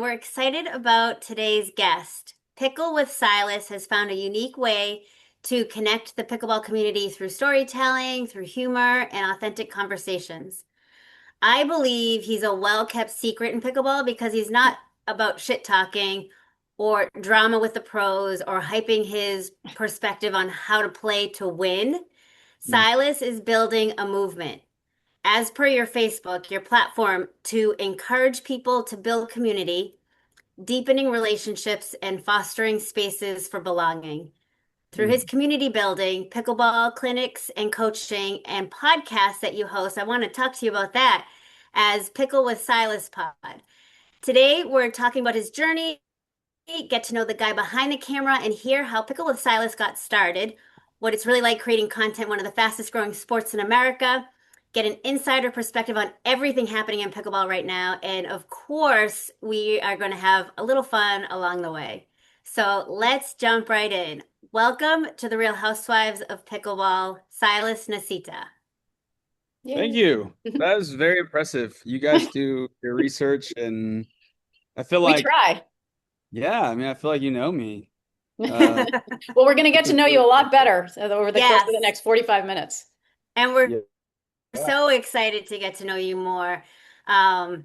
We're excited about today's guest. Pickle with Silas has found a unique way to connect the pickleball community through storytelling, through humor, and authentic conversations. I believe he's a well-kept secret in pickleball because he's not about shit talking or drama with the pros or hyping his perspective on how to play to win. Mm, Silas is building a movement, as per your Facebook, your platform, to encourage people to build community, deepening relationships, and fostering spaces for belonging. Through his mm. community building, pickleball clinics, and coaching, and podcasts that you host, I want to talk to you about that as Pickle with Silas Pod. Today, we're talking about his journey, get to know the guy behind the camera, and hear how Pickle with Silas got started, what it's really like creating content, one of the fastest growing sports in America, get an insider perspective on everything happening in pickleball right now. And of course, we are going to have a little fun along the way. So let's jump right in. Welcome to the Real Housewives of Pickleball, Silas, Nacita. Thank Yay. you. That was very impressive. You guys do your research, and I feel We like, try. yeah, I mean, I feel like you know me. Uh, Well, we're going to get which to is know you really a lot impressive. better over the course of Yes. the next 45 minutes. And we're Yeah. so excited to get to know you more. Um,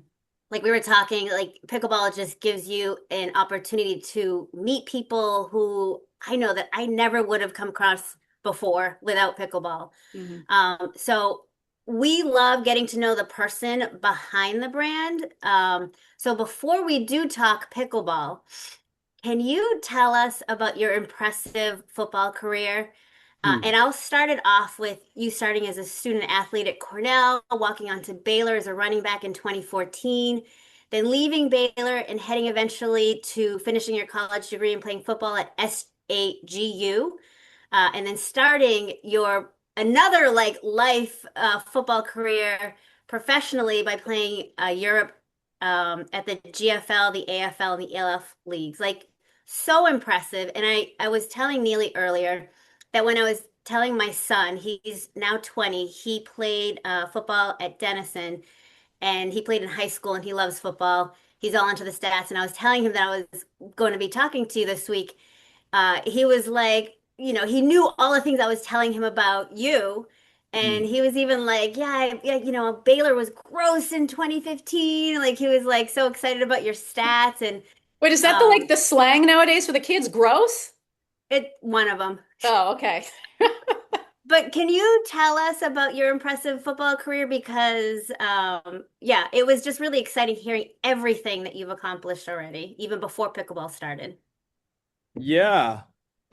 like we were talking, like pickleball just gives you an opportunity to meet people who I know that I never would have come across before without pickleball. Mhm. So we love getting to know the person behind the brand. So before we do talk pickleball, can you tell us about your impressive football career? Hmm. And I'll start it off with you starting as a student athlete at Cornell, walking on to Baylor as a running back in 2014, then leaving Baylor and heading eventually to finishing your college degree and playing football at SAGU, and then starting your another like life football career professionally by playing Europe at the GFL, the AFL, and the ELF leagues. Like so impressive. And I was telling Neely earlier that when I was telling my son, he's now 20, he played football at Denison and he played in high school and he loves football. He's all into the stats. And I was telling him that I was going to be talking to you this week. He was like, he knew all the things I was telling him about you. And Hmm. he was even like, yeah, Baylor was gross in 2015. Like he was like so excited about your stats and Wait, is that the um, the slang nowadays for the kids? Gross? one of them. Oh, okay. But can you tell us about your impressive football career? Because, yeah, it was just really exciting hearing everything that you've accomplished already, even before pickleball started. Yeah.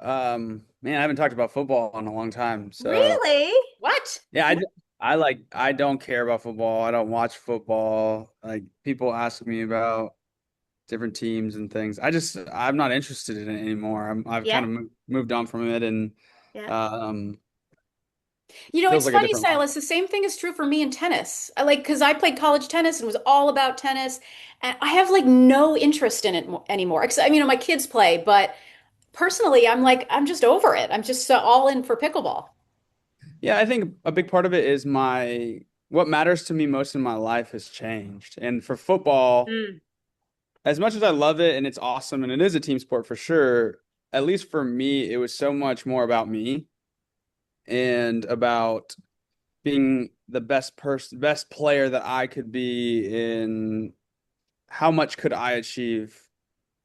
Man, I haven't talked about football in a long time. So, Really? What? yeah, I don't care about football. I don't watch football. Like, people ask me about different teams and things. I'm not interested in it anymore. I've kind Yeah, of moved on from it, and yeah. um, You know, feels it's like a funny, different life. Silas. The same thing is true for me in tennis. Because I played college tennis and it was all about tennis, and I have like no interest in it anymore. Except, I mean, my kids play, but personally, I'm just over it. I'm just all in for pickleball. Yeah, I think a big part of it is what matters to me most in my life has changed. And for football, Mm, as much as I love it and it's awesome and it is a team sport for sure, at least for me, it was so much more about me and about being the best player that I could be in how much could I achieve?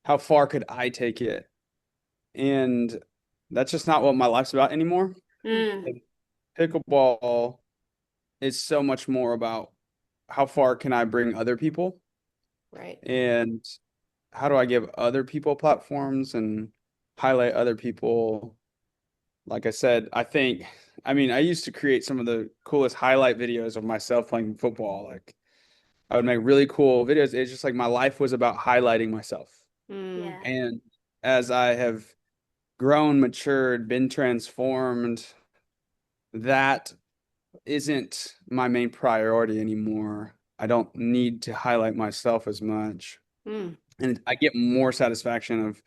How far could I take it? And that's just not what my life's about anymore. mm, And pickleball is so much more about how far can I bring other people Right. and how do I give other people platforms and highlight other people. Like I said, I mean, I used to create some of the coolest highlight videos of myself playing football. Like I would make really cool videos. It's just like my life was about highlighting myself. Mm, yeah. And as I have grown, matured, been transformed, that isn't my main priority anymore. I don't need to highlight myself as much. mm. And I get more satisfaction of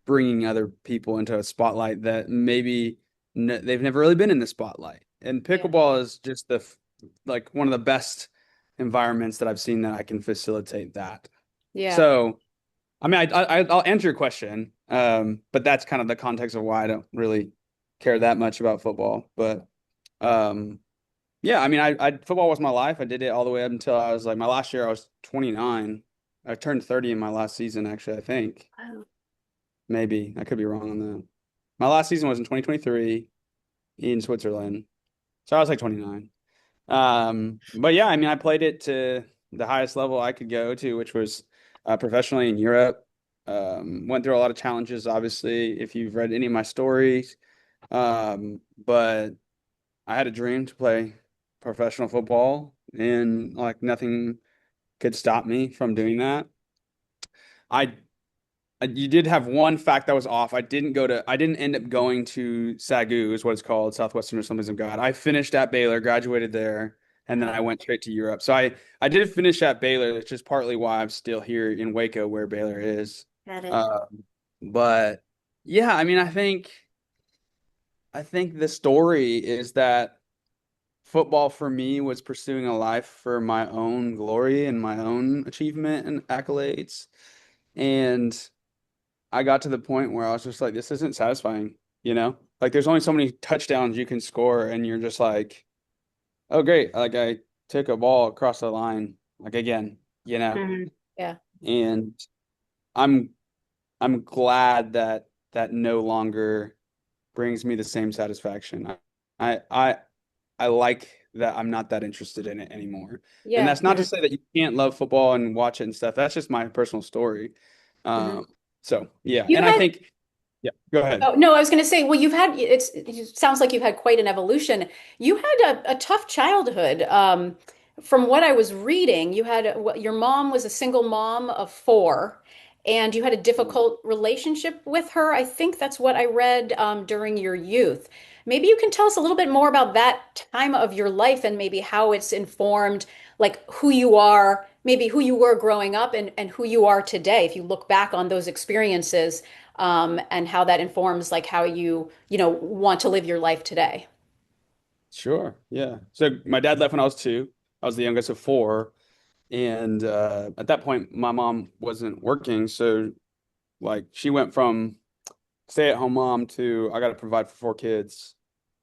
bringing other people into a spotlight that maybe they've never really been in the spotlight. And Yeah. pickleball is just like one of the best environments that I've seen that I can facilitate that. Yeah. So, I mean, I'll answer your question, but that's kind of the context of why I don't really care that much about football. But um, yeah, I mean, football was my life. I did it all the way up until I was like my last year. I was 29. I turned 30 in my last season, actually. I think Wow. maybe I could be wrong on that. My last season was in 2023 in Switzerland, so I was like 29. But yeah, I mean, I played it to the highest level I could go to, which was professionally in Europe. Went through a lot of challenges, obviously, if you've read any of my stories. But I had a dream to play professional football, and like nothing could stop me from doing that. I You did have one fact that was off. I didn't end up going to SAGU, is what it's called, Southwestern Assemblies of God. I finished at Baylor, graduated there, and then I went straight to Europe. So I did finish at Baylor, which is partly why I'm still here in Waco, where Baylor is. Got it. But yeah, I mean, I think the story is that football for me was pursuing a life for my own glory and my own achievement and accolades. And I got to the point where I was just like, this isn't satisfying, you know? Like there's only so many touchdowns you can score and you're just like, oh great, like I took a ball across the line like again, you know? Mhm. Yeah. And I'm I'm glad that that no longer brings me the same satisfaction. I I I like that I'm not that interested in it anymore. And Yeah. that's not to say that you can't love football and watch it and stuff. That's just my personal story. Mhm. Um, so yeah, You and I had think yeah, go ahead. Oh, no, I was going to say, well, it sounds like you've had quite an evolution. You had a tough childhood. From what I was reading, your mom was a single mom of four, and you had a difficult relationship with her. I think that's what I read during your youth. Maybe you can tell us a little bit more about that time of your life and maybe how it's informed, like who you are, maybe who you were growing up and who you are today. If you look back on those experiences and how that informs like how you want to live your life today. Sure. Yeah. So my dad left when I was two. I was the youngest of four. And at that point, my mom wasn't working. So like she went from stay-at-home mom to I got to provide for four kids.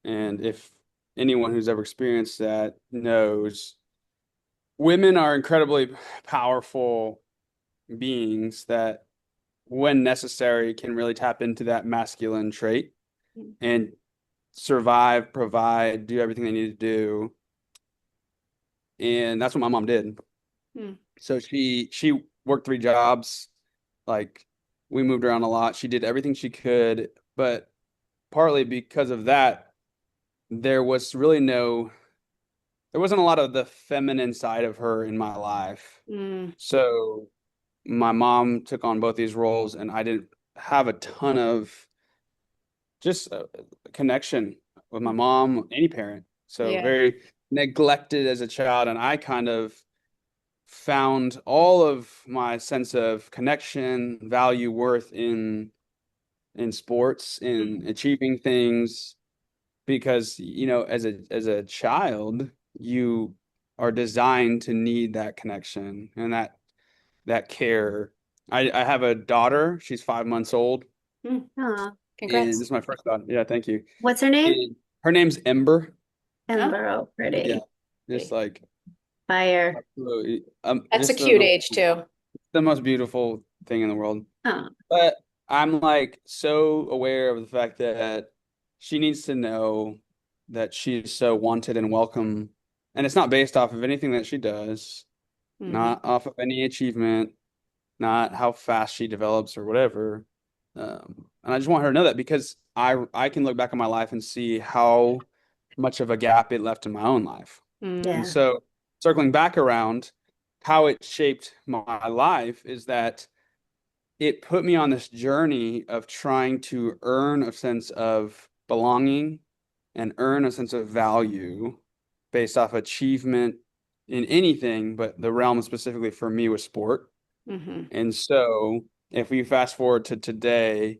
And if anyone who's ever experienced that knows, women are incredibly powerful beings that, when necessary, can really tap into that masculine trait and survive, provide, do everything they need to do. And that's what my mom did. Hmm. So she worked three jobs. Like we moved around a lot. She did everything she could, but partly because of that, there was really there wasn't a lot of the feminine side of her in my life. Mm, So my mom took on both these roles, and I didn't have a ton of just connection with my mom, any parent. So yeah. very neglected as a child, and I kind of found all of my sense of connection, value, worth in sports, in achieving things, because as a child, you are designed to need that connection and that care. I have a daughter. She's 5 months old, Mm, Oh, and this congrats. is my first daughter. Yeah, thank you. what's her name? And her name's Ember. Oh, Ember. Oh, Yeah, pretty. just like Fire. absolutely, that's a just cute age too. the most beautiful thing in the world. Oh, But I'm like so aware of the fact that she needs to know that she's so wanted and welcome. And it's not based off of anything that she does, Hmm. not off of any achievement, not how fast she develops or whatever. And I just want her to know that, because I can look back on my life and see how much of a gap it left in my own life. And Mm, yeah. so circling back around, how it shaped my life is that it put me on this journey of trying to earn a sense of belonging and earn a sense of value based off achievement in anything, but the realm specifically for me was sport. hmm And so if we fast forward to today,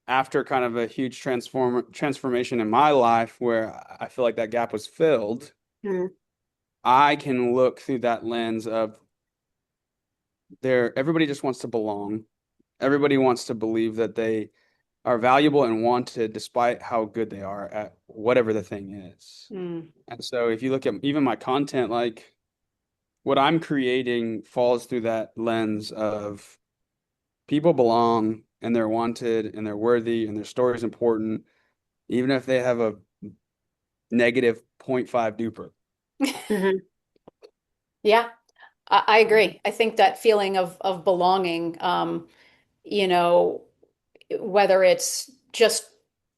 after kind of a huge transformation in my life where I feel like that gap was filled, Mm. I can look through that lens of everybody just wants to belong. Everybody wants to believe that they are valuable and wanted despite how good they are at whatever the thing is. Mm. And so if you look at even my content, like what I'm creating falls through that lens of people belong and they're wanted and they're worthy and their story is important, even if they have a negative point 0.5 duper. Mhm. Yeah, I agree. I think that feeling of belonging, you know, whether it's just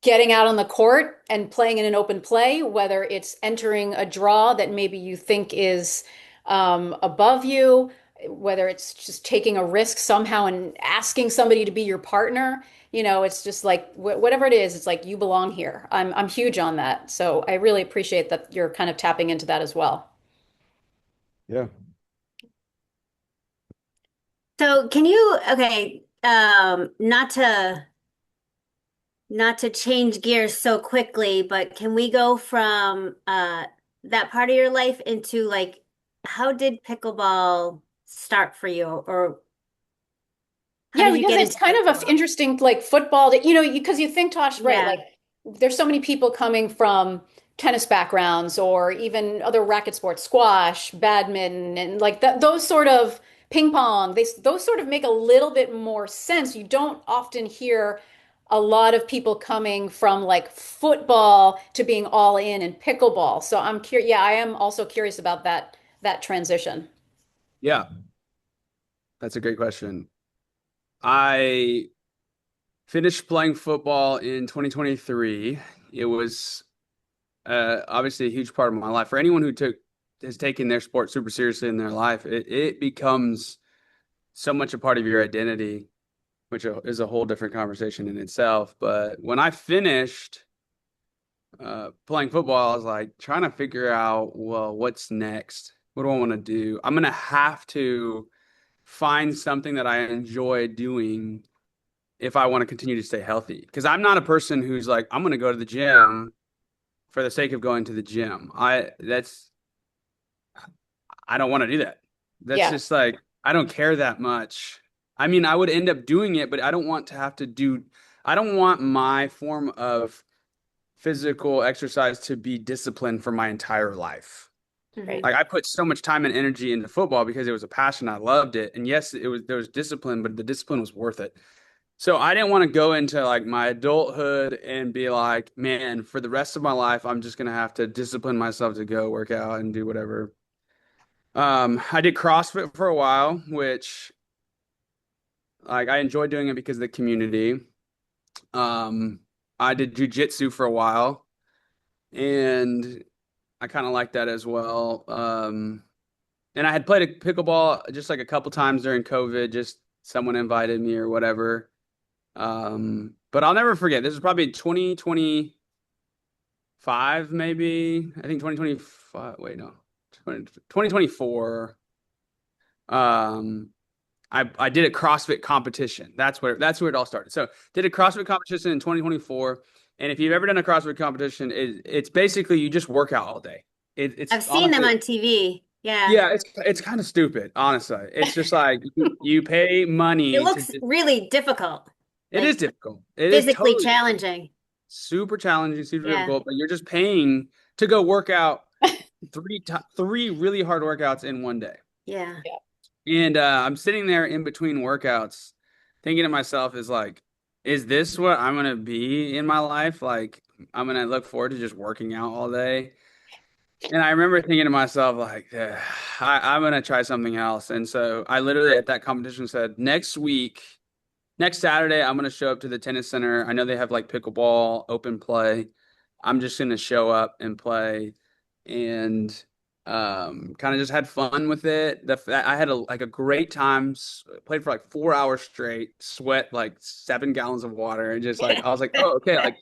getting out on the court and playing in an open play, whether it's entering a draw that maybe you think is above you, whether it's just taking a risk somehow and asking somebody to be your partner, it's just like whatever it is, it's like you belong here. I'm huge on that. So I really appreciate that you're kind of tapping into that as well. Yeah. So can you, okay, not to change gears so quickly, but can we go from that part of your life into like how did pickleball start for you or how Yeah, did you because get it's into kind of a pickleball? interesting like football that because you think Tosh, right, Yeah. like there's so many people coming from tennis backgrounds or even other racket sports, squash, badminton, and like that those sort of ping pong, those sort of make a little bit more sense. You don't often hear a lot of people coming from like football to being all in pickleball. So I'm curious, yeah, I am also curious about that transition. Yeah, that's a great question. I finished playing football in 2023. It was obviously a huge part of my life. For anyone who has taken their sport super seriously in their life, it becomes so much a part of your identity, which is a whole different conversation in itself. But when I finished playing football, I was like trying to figure out, well, what's next? What do I want to do? I'm gonna have to find something that I enjoy doing if I want to continue to stay healthy. Because I'm not a person who's like, I'm gonna go to the gym for the sake of going to the gym. I don't want to do that. That's Yeah. just like I don't care that much. I mean, I would end up doing it, but I don't want to have to do I don't want my form of physical exercise to be disciplined for my entire life. Right. Hmm. Like I put so much time and energy into football because it was a passion. I loved it. And yes, there was discipline, but the discipline was worth it. So I didn't want to go into like my adulthood and be like, man, for the rest of my life, I'm just gonna have to discipline myself to go work out and do whatever. I did CrossFit for a while, which like I enjoyed doing it because of the community. Um, I did jujitsu for a while, and I kind of like that as well. And I had played a pickleball just like a couple times during COVID, just someone invited me or whatever. But I'll never forget. This is probably 2025, maybe. I think 2025. Wait, no, 2024. Um, I did a CrossFit competition. That's where it all started. So did a CrossFit competition in 2024. And if you've ever done a CrossFit competition, it's basically you just work out all day. It's I've seen them honestly, on TV. Yeah. yeah, it's kind of stupid, honestly. It's just like you pay It money to looks just, really difficult, it is like difficult. It is physically totally difficult. challenging. Super challenging, super Yeah. difficult, but you're just paying to go work out three really hard workouts in one day. Yeah. Yeah. And I'm sitting there in between workouts thinking to myself is like, is this what I'm gonna be in my life? Like I'm gonna look forward to just working out all day. And I remember thinking to myself, like, I'm gonna try something else. And so I literally at that competition said, next week, next Saturday, I'm gonna show up to the tennis center. I know they have like pickleball open play. I'm just gonna show up and play, and kind of just had fun with it. I had a great time. Played for like 4 hours straight. Sweat like 7 gallons of water, and just like I was like, oh, okay, like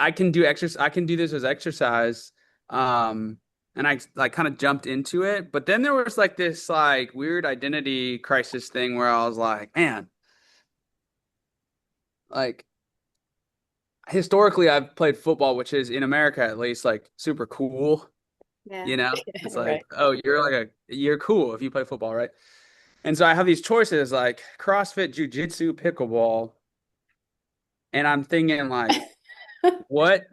I can do exercise. I can do this as exercise. Um, and I like kind of jumped into it, but then there was like this like weird identity crisis thing where I was like, man, like historically I've played football, which is in America at least like super cool, Yeah. you know? It's like, Right. oh, you're cool if you play football, right? And so I have these choices like CrossFit, Jiu-Jitsu, pickleball, and I'm thinking like, what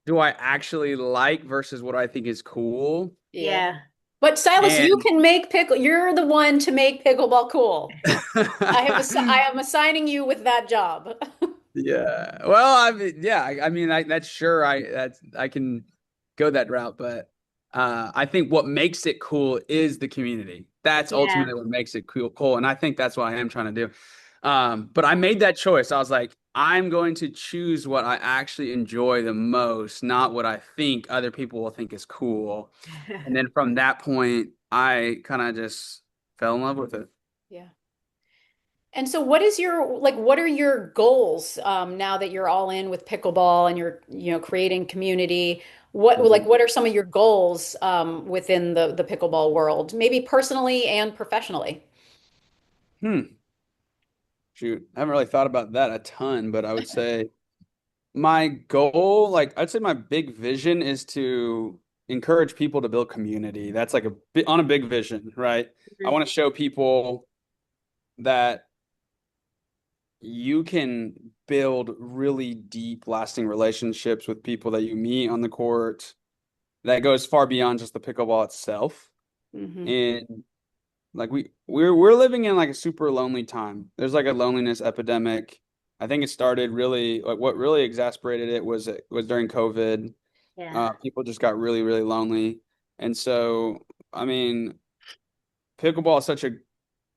do I actually like versus what I think is cool? Yeah. Yeah. But Silas, you And can make pickle. You're the one to make pickleball cool. I am assigning you with that job. yeah. Well, I mean, yeah, I mean, that's sure I can go that route, but I think what makes it cool is the community. That's Yeah. ultimately what makes it cool, and I think that's what I am trying to do. But I made that choice. I was like, I'm going to choose what I actually enjoy the most, not what I think other people will think is cool. And then from that point, I kind of just fell in love with it. Yeah. And so what is your like what are your goals now that you're all in with pickleball and you're, creating community? Mhm. What are some of your goals within the pickleball world? Maybe personally and professionally. Hmm. Shoot, I haven't really thought about that a ton, but I would say my goal, like I'd say my big vision is to encourage people to build community. That's like a bit on a big vision, right? I Mhm. want to show people that you can build really deep, lasting relationships with people that you meet on the court that goes far beyond just the pickleball itself. Hmm. And like we're living in like a super lonely time. There's like a loneliness epidemic. I think it started really like what really exacerbated it was during COVID. Yeah. People just got really, really lonely. And so, I mean, pickleball is such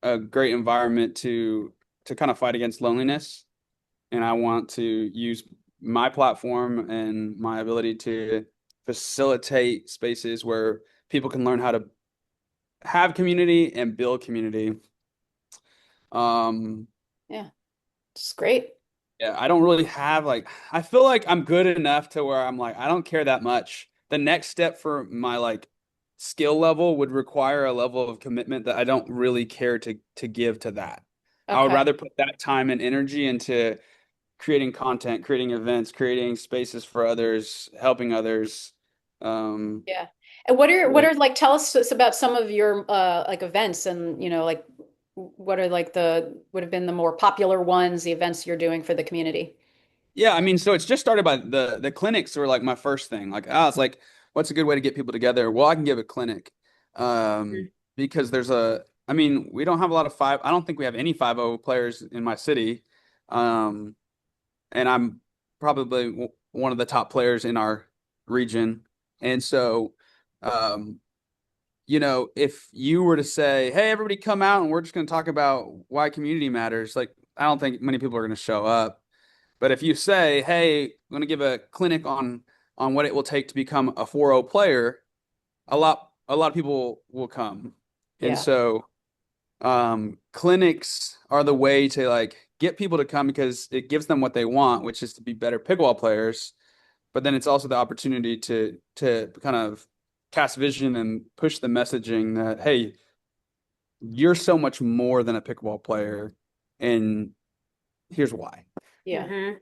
a great environment to kind of fight against loneliness. And I want to use my platform and my ability to facilitate spaces where people can learn how to have community and build community. Um, Yeah, it's great. yeah, I don't really have like I feel like I'm good enough to where I'm like I don't care that much. The next step for my like skill level would require a level of commitment that I don't really care to give to that. I would Okay. rather put that time and energy into creating content, creating events, creating spaces for others, helping others. Um, Yeah. And what really. are like tell us about some of your like events and like what are like the would have been the more popular ones, the events you're doing for the community? Yeah, I mean, so it's just started by the clinics were like my first thing. Like, it's like, what's a good way to get people together? Well, I can give a clinic. Mhm. Because I mean, we don't have a lot of I don't think we have any 5 players in my city. Um, and I'm probably one of the top players in our region. And so, um, if you were to say, "Hey, everybody come out and we're just going to talk about why community matters," like, I don't think many people are going to show up. But if you say, "Hey, I'm going to give a clinic on what it will take to become a 4-0 player," a lot of people will come. And Yeah. so clinics are the way to like get people to come because it gives them what they want, which is to be better pickleball players. But then it's also the opportunity to kind of cast vision and push the messaging that, hey, you're so much more than a pickleball player, and here's why. Yeah. Mhm.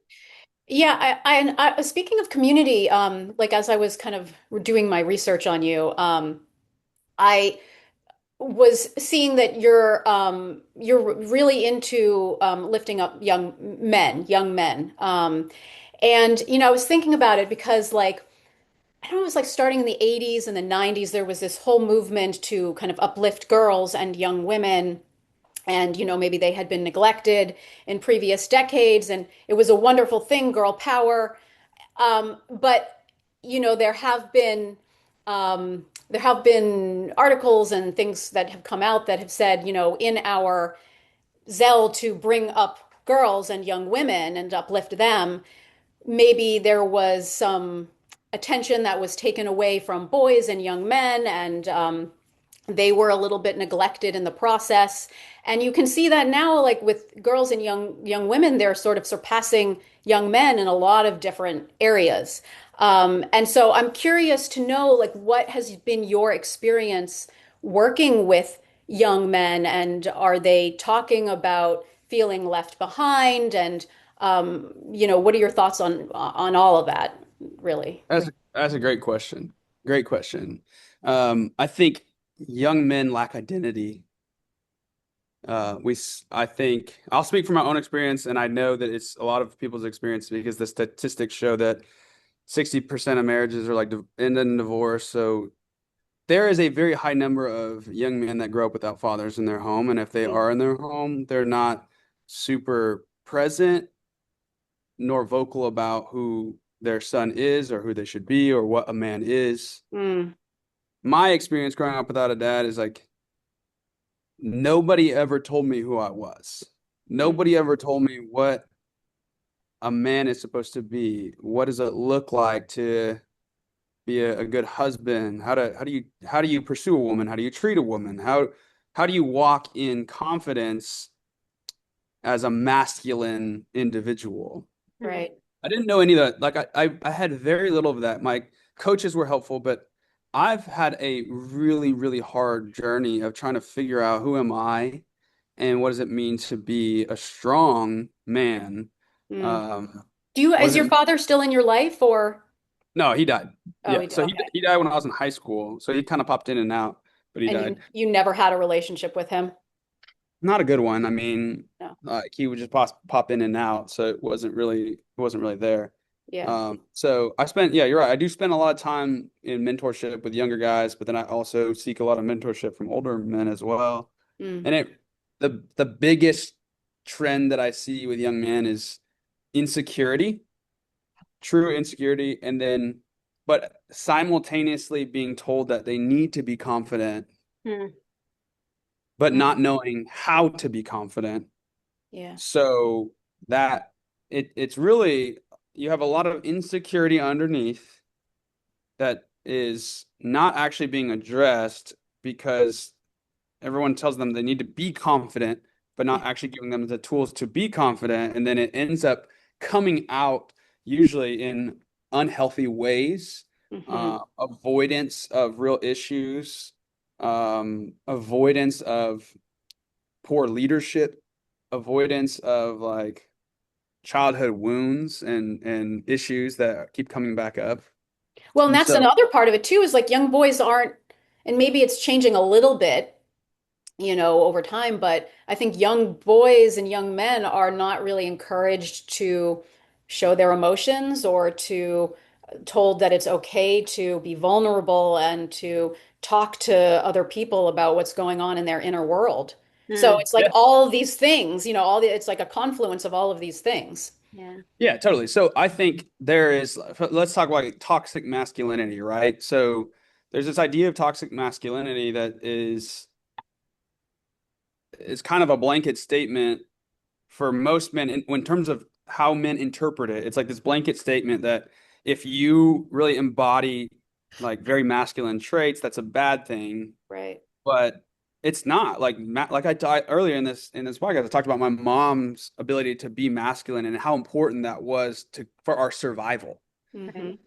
Yeah, speaking of community, like as I was kind of doing my research on you, I was seeing that you're really into lifting up young men. And I was thinking about it because like I don't know, it was like starting in the 80s and the 90s, there was this whole movement to kind of uplift girls and young women. And, maybe they had been neglected in previous decades, and it was a wonderful thing, girl power. But there have been articles and things that have come out that have said, in our zeal to bring up girls and young women and uplift them, maybe there was some attention that was taken away from boys and young men, and they were a little bit neglected in the process. And you can see that now, like with girls and young women, they're sort of surpassing young men in a lot of different areas. And so I'm curious to know, like, what has been your experience working with young men, and are they talking about feeling left behind? And what are your thoughts on all of that, really? That's a great question. Great question. I think young men lack identity. I think I'll speak from my own experience, and I know that it's a lot of people's experience because the statistics show that 60% of marriages are like end in divorce. So there is a very high number of young men that grow up without fathers in their home, and if they Mm. are in their home, they're not super present nor vocal about who their son is or who they should be or what a man is. Mm. My experience growing up without a dad is like nobody ever told me who I was. Nobody Mhm. ever told me what a man is supposed to be. What does it look like to be a good husband? How do you pursue a woman? How do you treat a woman? How do you walk in confidence as a masculine individual? Mhm. Right. I didn't know any of that. Like I had very little of that. My coaches were helpful, but I've had a really, really hard journey of trying to figure out who am I and what does it mean to be a strong man. Mm. Um, what Is does it your mean? father still in your life or? No, he died. Oh, Yeah, he did. so Okay. he died when I was in high school. So he kind of popped in and out, but he And died. you never had a relationship with him? Not a good one. I mean, No. like he would just pop in and out, so it wasn't really there. Yeah. So I spent, yeah, you're right. I do spend a lot of time in mentorship with younger guys, but then I also seek a lot of mentorship from older men as well. Mm. And the biggest trend that I see with young men is insecurity, true insecurity, and then but simultaneously being told that they need to be confident, Mhm. but Mm. not knowing how to be confident. Yeah. So that it's really you have a lot of insecurity underneath that is not actually being addressed because everyone tells them they need to be confident, but Yeah. not actually giving them the tools to be confident. And then it ends up coming out usually in unhealthy ways, Hmm. avoidance of real issues, avoidance of poor leadership, avoidance of like childhood wounds and issues that keep coming back up. Well, and And that's so, another part of it too, is like young boys aren't, and maybe it's changing a little bit, over time, but I think young boys and young men are not really encouraged to show their emotions or to told that it's okay to be vulnerable and to talk to other people about what's going on in their inner world. So Mm. it's like yeah, all these things, it's like a confluence of all of these things. Yeah. yeah, totally. So I think let's talk about like toxic masculinity, right? So there's this idea of toxic masculinity that is kind of a blanket statement for most men in terms of how men interpret it. It's like this blanket statement that if you really embody like very masculine traits, that's a bad thing. Right. But it's not like earlier in this podcast. I talked about my mom's ability to be masculine and how important that was to for our survival. Hmm. Right.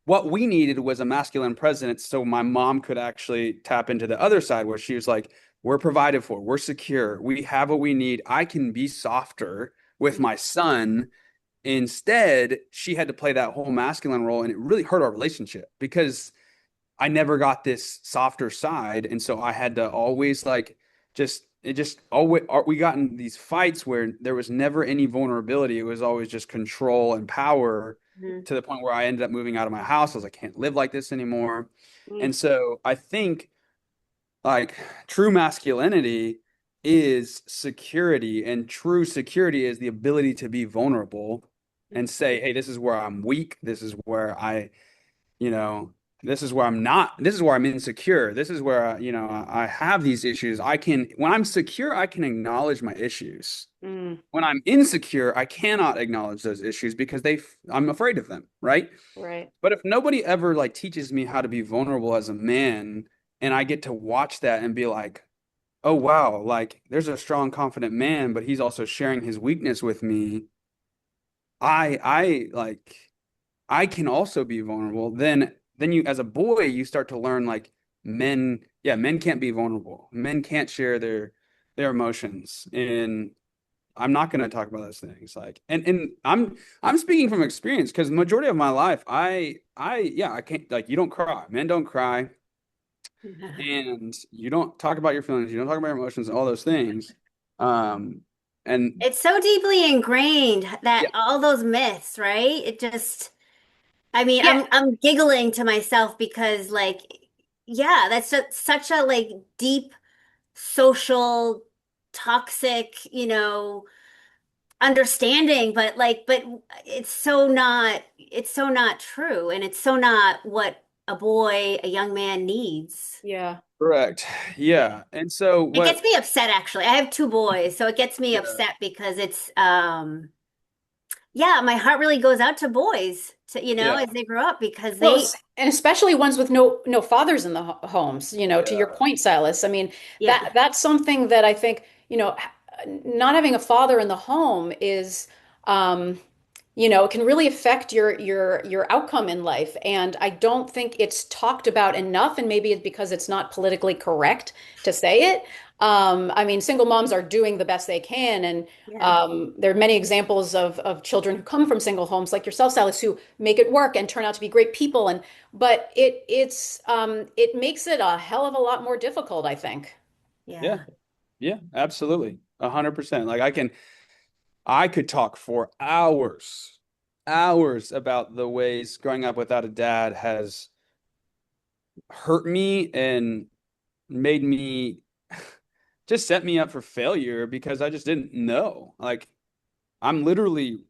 What we needed was a masculine presence so my mom could actually tap into the other side where she was like, we're provided for, we're secure, we have what we need. I can be softer with my son. Instead, she had to play that whole masculine role, and it really hurt our relationship because I never got this softer side, and so I had to always like just always we got in these fights where there was never any vulnerability. It was always just control and power Mhm. to the point where I ended up moving out of my house. I was like, I can't live like this anymore. Mm. And so I think like true masculinity is security, and true security is the ability to be vulnerable and say, hey, this is where I'm weak. This is where you know, this is where I'm not, this is where I'm insecure. This is where, I have these issues. When I'm secure, I can acknowledge my issues. Mm. When I'm insecure, I cannot acknowledge those issues because I'm afraid of them, right? Right. But if nobody ever like teaches me how to be vulnerable as a man, and I get to watch that and be like, oh wow, like there's a strong, confident man, but he's also sharing his weakness with me. I like I can also be vulnerable. Then you as a boy, you start to learn like men can't be vulnerable. Men can't share their emotions. And I'm not going to talk about those things. Like and I'm speaking from experience because majority of my life I can't like you don't cry. Men don't cry, and you don't talk about your feelings, you don't talk about your emotions and all those things. Um, and It's so deeply ingrained that yeah, all those myths, right? It just, I mean, Yeah, I'm giggling to myself because like, yeah, that's such a like deep social toxic, understanding, but like, but it's so not true, and it's so not what a young man needs. yeah, correct. yeah, Yeah. And so It what, gets me upset actually. I have two boys, so it gets me yeah, upset because it's yeah, my heart really goes out to boys to, yeah, as they grow up because well, they and especially ones with no fathers in the homes, to your yeah, point, Silas. I mean, yeah, that's something that I think, not having a father in the home is, um, it can really affect your outcome in life. And I don't think it's talked about enough. And maybe it's because it's not politically correct to say it. I mean, single moms are doing the best they can, and yeah, there are many examples of children who come from single homes, like yourself, Silas, who make it work and turn out to be great people. And but it makes it a hell of a lot more difficult, I think. yeah, yeah, yeah, absolutely. 100%. Like I could talk for hours, hours about the ways growing up without a dad has hurt me and made me just set me up for failure because I just didn't know. Like I'm literally,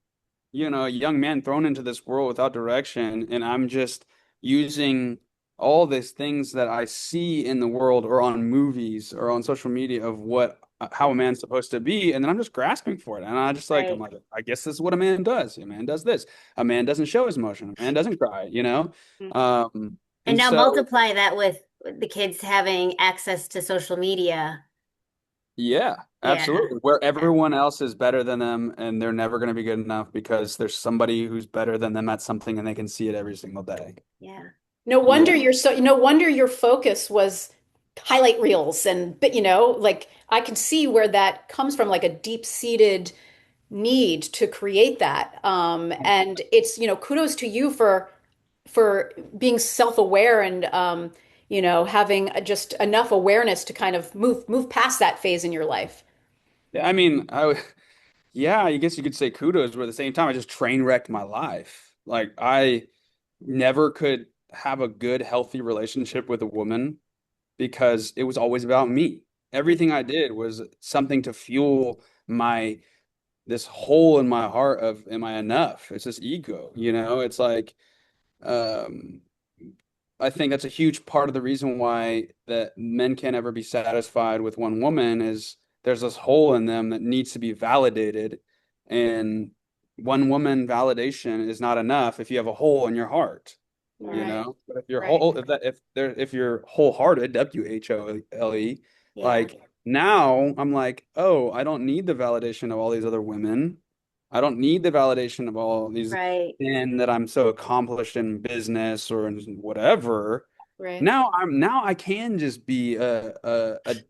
a young man thrown into this world without direction, and I'm just using all these things that I see in the world or on movies or on social media of what how a man's supposed to be, and then I'm just grasping for it. And I'm right. like, I guess this is what a man does. A man does this. A man doesn't show his emotion. A man doesn't cry. Mm. Um, And and now so multiply that with the kids having access to social media. yeah, Yeah, absolutely. Where yeah, everyone else is better than them and they're never going to be good enough because there's somebody who's better than them at something and they can see it every single day. yeah. Yeah. No wonder your focus was highlight reels, but like I can see where that comes from, like a deep-seated need to create that. And it's, kudos to you for being self-aware and having just enough awareness to kind of move past that phase in your life. Yeah, I mean, yeah, I guess you could say kudos, but at the same time, I just train wrecked my life. Like I never could have a good, healthy relationship with a woman because it was always about me. Everything I did was something to fuel my this hole in my heart of am I enough? It's this ego. It's like um I think that's a huge part of the reason why that men can't ever be satisfied with one woman is there's this hole in them that needs to be validated, and one woman validation is not enough if you have a hole in your heart, you Right, know? But if you're right. if you're wholehearted, WHOLE, Yeah, like now I'm like, oh, I don't need the validation of all these other women. I don't need the validation of all these right, and that I'm so accomplished in business or in whatever. Right. Now I can just be a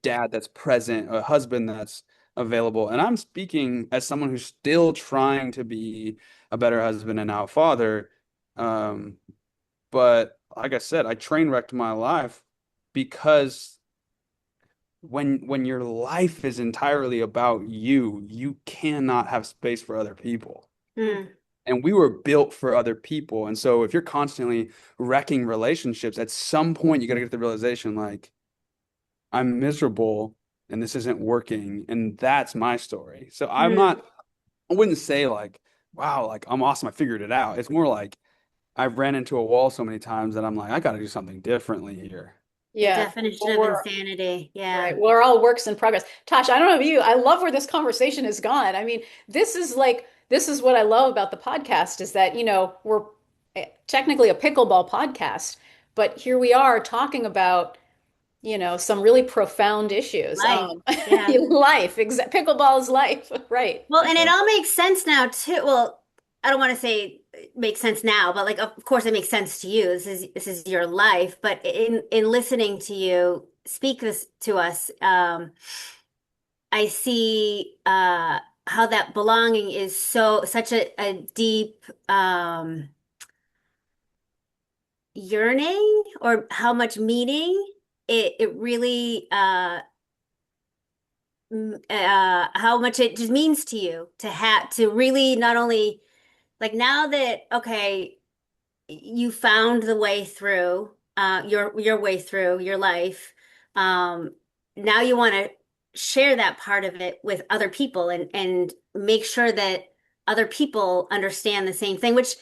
dad that's present, a husband that's available. And I'm speaking as someone who's still trying to be a better husband and now father. Um, but like I said, I train wrecked my life because when your life is entirely about you, you cannot have space for other people. mm, And we were built for other people. And so if you're constantly wrecking relationships, at some point you got to get the realization like, I'm miserable and this isn't working. And that's my story. So mm. I wouldn't say like, wow, like I'm awesome. I figured it out. It's more like I've ran into a wall so many times that I'm like, I got to do something differently here. The Yeah. definition Well, of insanity. right. Yeah, We're all works in progress. Tosh, I don't know about you. I love where this conversation has gone. I mean, this is what I love about the podcast is that, we're technically a pickleball podcast, but here we are talking about, some really profound issues. life. Yeah. Life, pickleball is life. Right. Well, and it all makes sense now too. Well, I don't want to say it makes sense now, but like of course it makes sense to you. This is your life. But in listening to you speak this to us, I see how that belonging is such a deep yearning, or how much meaning it really how much it just means to you to have to really not only like now that okay, you found the way through your way through your life. Um, now you want to share that part of it with other people and make sure that other people understand the same thing, which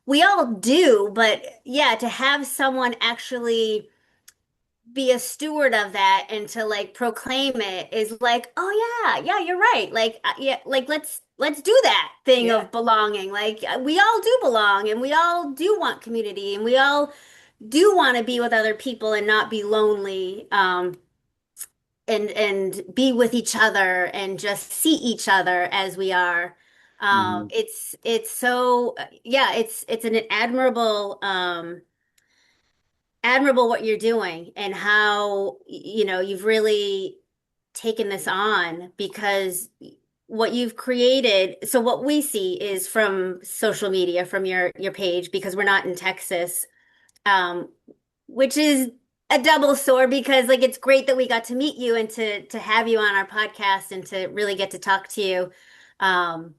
we all do, but yeah, to have someone actually be a steward of that and to like proclaim it is like, oh yeah, you're right. Like yeah, like let's do that thing Yeah. of belonging. Like we all do belong and we all do want community and we all do want to be with other people and not be lonely. And be with each other and just see each other as we are. Mhm. It's so yeah, it's an admirable what you're doing and how you know you've really taken this on because what you've created so what we see is from social media from your page because we're not in Texas um which is a double sword because like it's great that we got to meet you and to have you on our podcast and to really get to talk to you um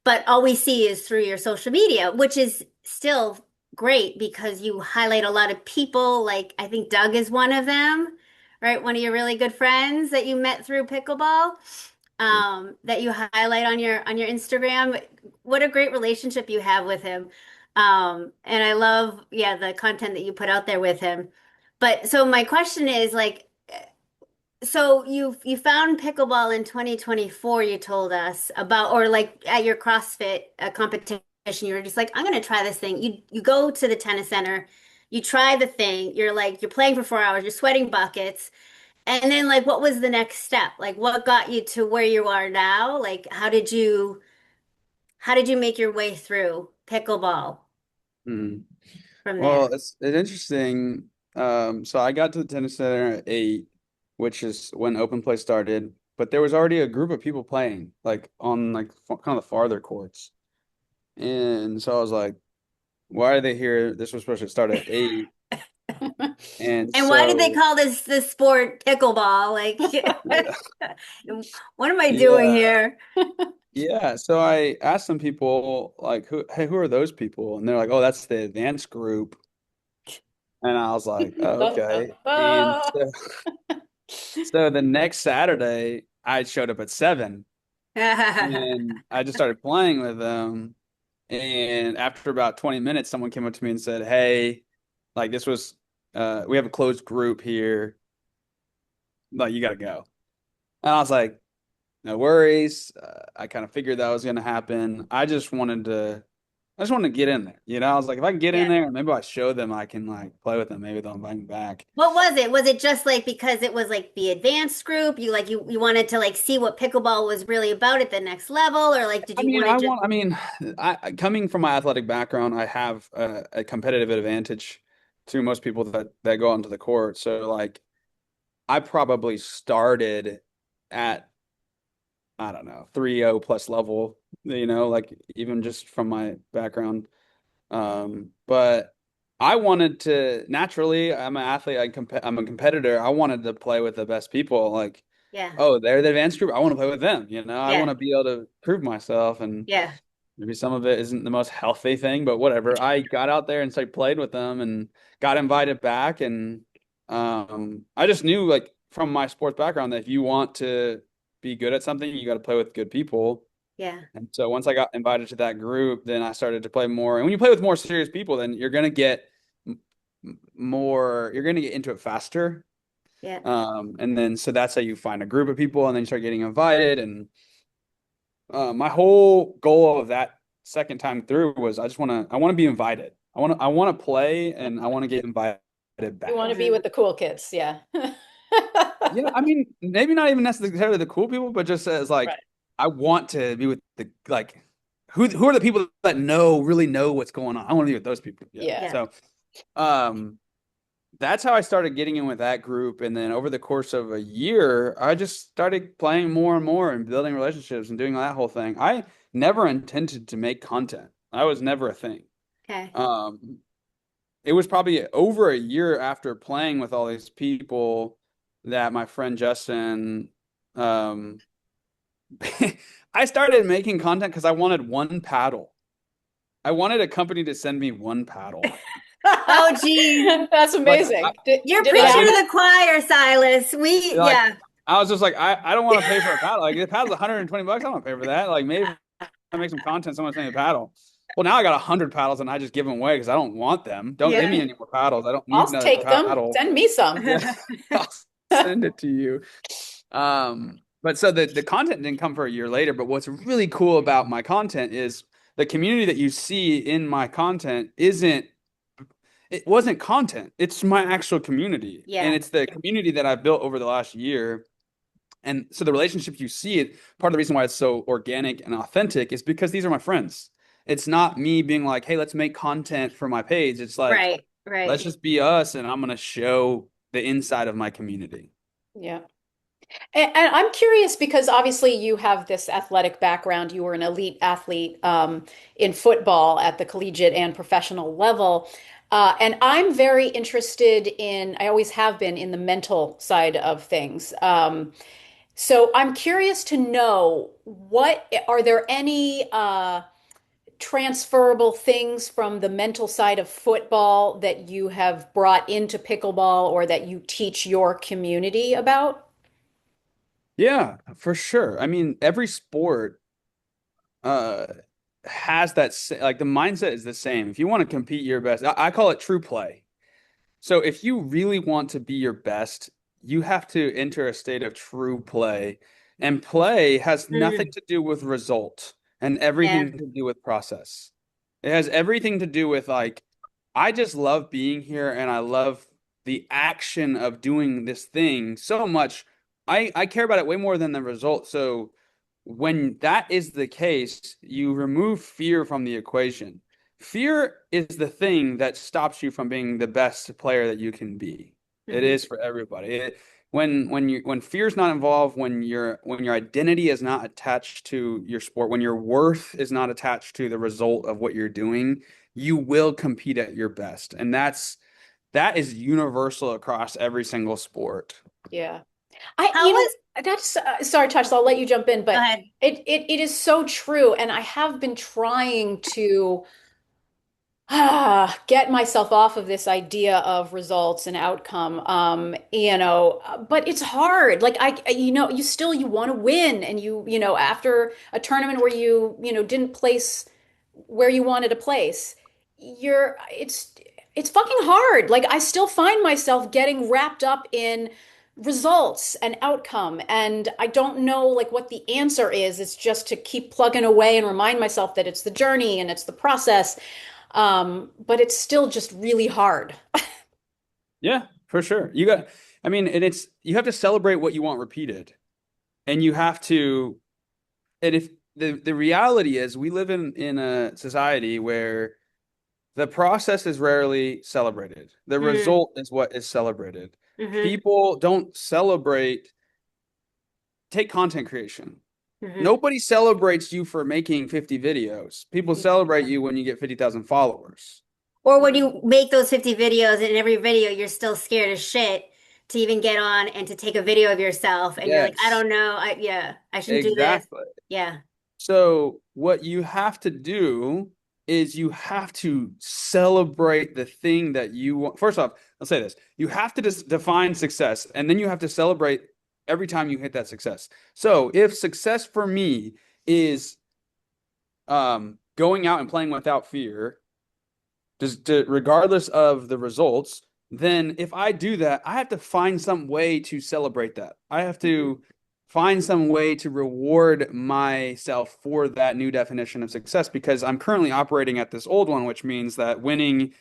but all we see is through your social media, which is still great because you highlight a lot of people. Like I think Doug is one of them, right? One of your really good friends that you met through pickleball, that you highlight on your Instagram. What a great relationship you have with him. And I love, yeah, the content that you put out there with him. But so my question is like, so you found pickleball in 2024, you told us about, or like at your CrossFit competition, you were just like, I'm gonna try this thing. You go to the tennis center, you try the thing, you're like, you're playing for 4 hours, you're sweating buckets, and then like, what was the next step? Like, what got you to where you are now? Like, how did you make your way through pickleball Mhm. from Well, there? it's interesting. So I got to the tennis center at 8, which is when open play started, but there was already a group of people playing, like on like kind of the farther courts. And so I was like, why are they here? This was supposed to start at 8. And And why did they so call this sport pickleball? Like, yeah, what am I doing yeah, here? yeah. So I asked some people like, hey, who are those people? And they're like, oh, that's the advanced group. And I was like, oh, Ba, ba, okay. And ba. so the next Saturday, I showed up at 7 and I just started playing with them. And after about 20 minutes, someone came up to me and said, hey, like this was, we have a closed group here. Like, you got to go. And I was like, no worries. I kind of figured that was going to happen. I just wanted to get in there. You know, I was like, if I can get in Yeah. there, maybe I show them I can like play with them. Maybe they'll invite me back. What was it? Was it just like because it was like the advanced group? You like you wanted to like see what pickleball was really about at the next level, or like did I you mean, want to just coming from my athletic background, I have a competitive advantage to most people that go onto the court. So like, I probably started at, I don't know, 3.0 plus level, you know, like even just from my background. But I wanted to naturally, I'm an athlete, I'm a competitor. I wanted to play with the best people. Like, yeah, oh, they're the advanced group. I want to play with them, you know. I want yeah, to be able to prove myself, and yeah, maybe some of it isn't the most healthy thing, but whatever. I got out there and started played with them and got invited back, and I just knew like from my sports background that if you want to be good at something, you got to play with good people. yeah, And so once I got invited to that group, then I started to play more. And when you play with more serious people, then you're gonna get more, you're gonna get into it faster. yeah, And then so that's how you find a group of people, and then you start getting invited. And my whole goal of that second time through was I want to be invited. I want to play, and I want to get invited You want back. to be hmm with the cool kids, yeah. Yeah, I mean, maybe not even necessarily the cool people, but just as like Right. I want to be with the like who are the people that really know what's going on. I want to be with those people. Yeah. Yeah. yeah, So um that's how I started getting in with that group. And then over the course of a year, I just started playing more and more and building relationships and doing that whole thing. I never intended to make content. That was never a thing. okay, Um, it was probably over a year after playing with all these people that my friend Justin Um, I started making content because I wanted one paddle. I wanted a company to send me one paddle. Oh, geez. That's Like amazing. Did You're it preaching I happen? to the choir, Silas. like Yeah. I was just like I don't want to pay for a paddle. Like the paddle's 120 bucks. I don't want to pay for that. Like maybe if I make some content, someone send me a paddle. Well, now I got 100 paddles and I just give them away because I don't want them. Don't give Yeah. me any more paddles. I don't need I'll another take them. paddle. Send me some. Yeah, I'll send it to you. But so the content didn't come for a year later. But what's really cool about my content is the community that you see in my content isn't it wasn't content. It's my actual community. And Yeah. it's the community that I've built over the last year. And so the relationships you see it, part of the reason why it's so organic and authentic is because these are my friends. It's not me being like, hey, let's make content for my page. It's like, Right. let's Right. just be us and I'm gonna show the inside of my community. Yeah. And I'm curious because obviously you have this athletic background. You were an elite athlete in football at the collegiate and professional level. And I'm very interested in, I always have been in the mental side of things. So I'm curious to know what are there any transferable things from the mental side of football that you have brought into pickleball or that you teach your community about? Yeah, for sure. I mean, every sport uh has like the mindset is the same. If you want to compete your best, I call it true play. So if you really want to be your best, you have to enter a state of true play. And play has nothing Mm, to do with result and yeah. everything to do with process. It has everything to do with like, I just love being here and I love the action of doing this thing so much. I care about it way more than the result. So when that is the case, you remove fear from the equation. Fear is the thing that stops you from being the best player that you can be. It Hmm. is for everybody. When fear's not involved, when your identity is not attached to your sport, when your worth is not attached to the result of what you're doing, you will compete at your best. And that is universal across every single sport. Yeah. How was, That's sorry, Touch, I'll let you jump in, go but ahead. it is so true. And I have been trying to get myself off of this idea of results and outcome. But it's hard. Like you still you want to win, and after a tournament where didn't place where you wanted to place, you're it's fucking hard. Like I still find myself getting wrapped up in results and outcome, and I don't know like what the answer is. It's just to keep plugging away and remind myself that it's the journey and it's the process. But it's still just really hard. Yeah, for sure. I mean, and you have to celebrate what you want repeated. And you have to, and if the reality is we live in a society where the process is rarely celebrated. The Mm, result is what is celebrated. hmm. People don't celebrate, take content creation. Hmm. Nobody celebrates you for making 50 videos. People celebrate you when you get 50,000 followers. Or when you make those 50 videos and in every video you're still scared as shit to even get on and to take a video of yourself and you're like, I Yes, don't know, I shouldn't do this. exactly. Yeah. So what you have to do is you have to celebrate the thing that you want. First off, I'll say this. You have to just define success, and then you have to celebrate every time you hit that success. So if success for me is going out and playing without fear, regardless of the results, then if I do that, I have to find some way to celebrate that. I have Mhm. to find some way to reward myself for that new definition of success because I'm currently operating at this old one, which means that winning,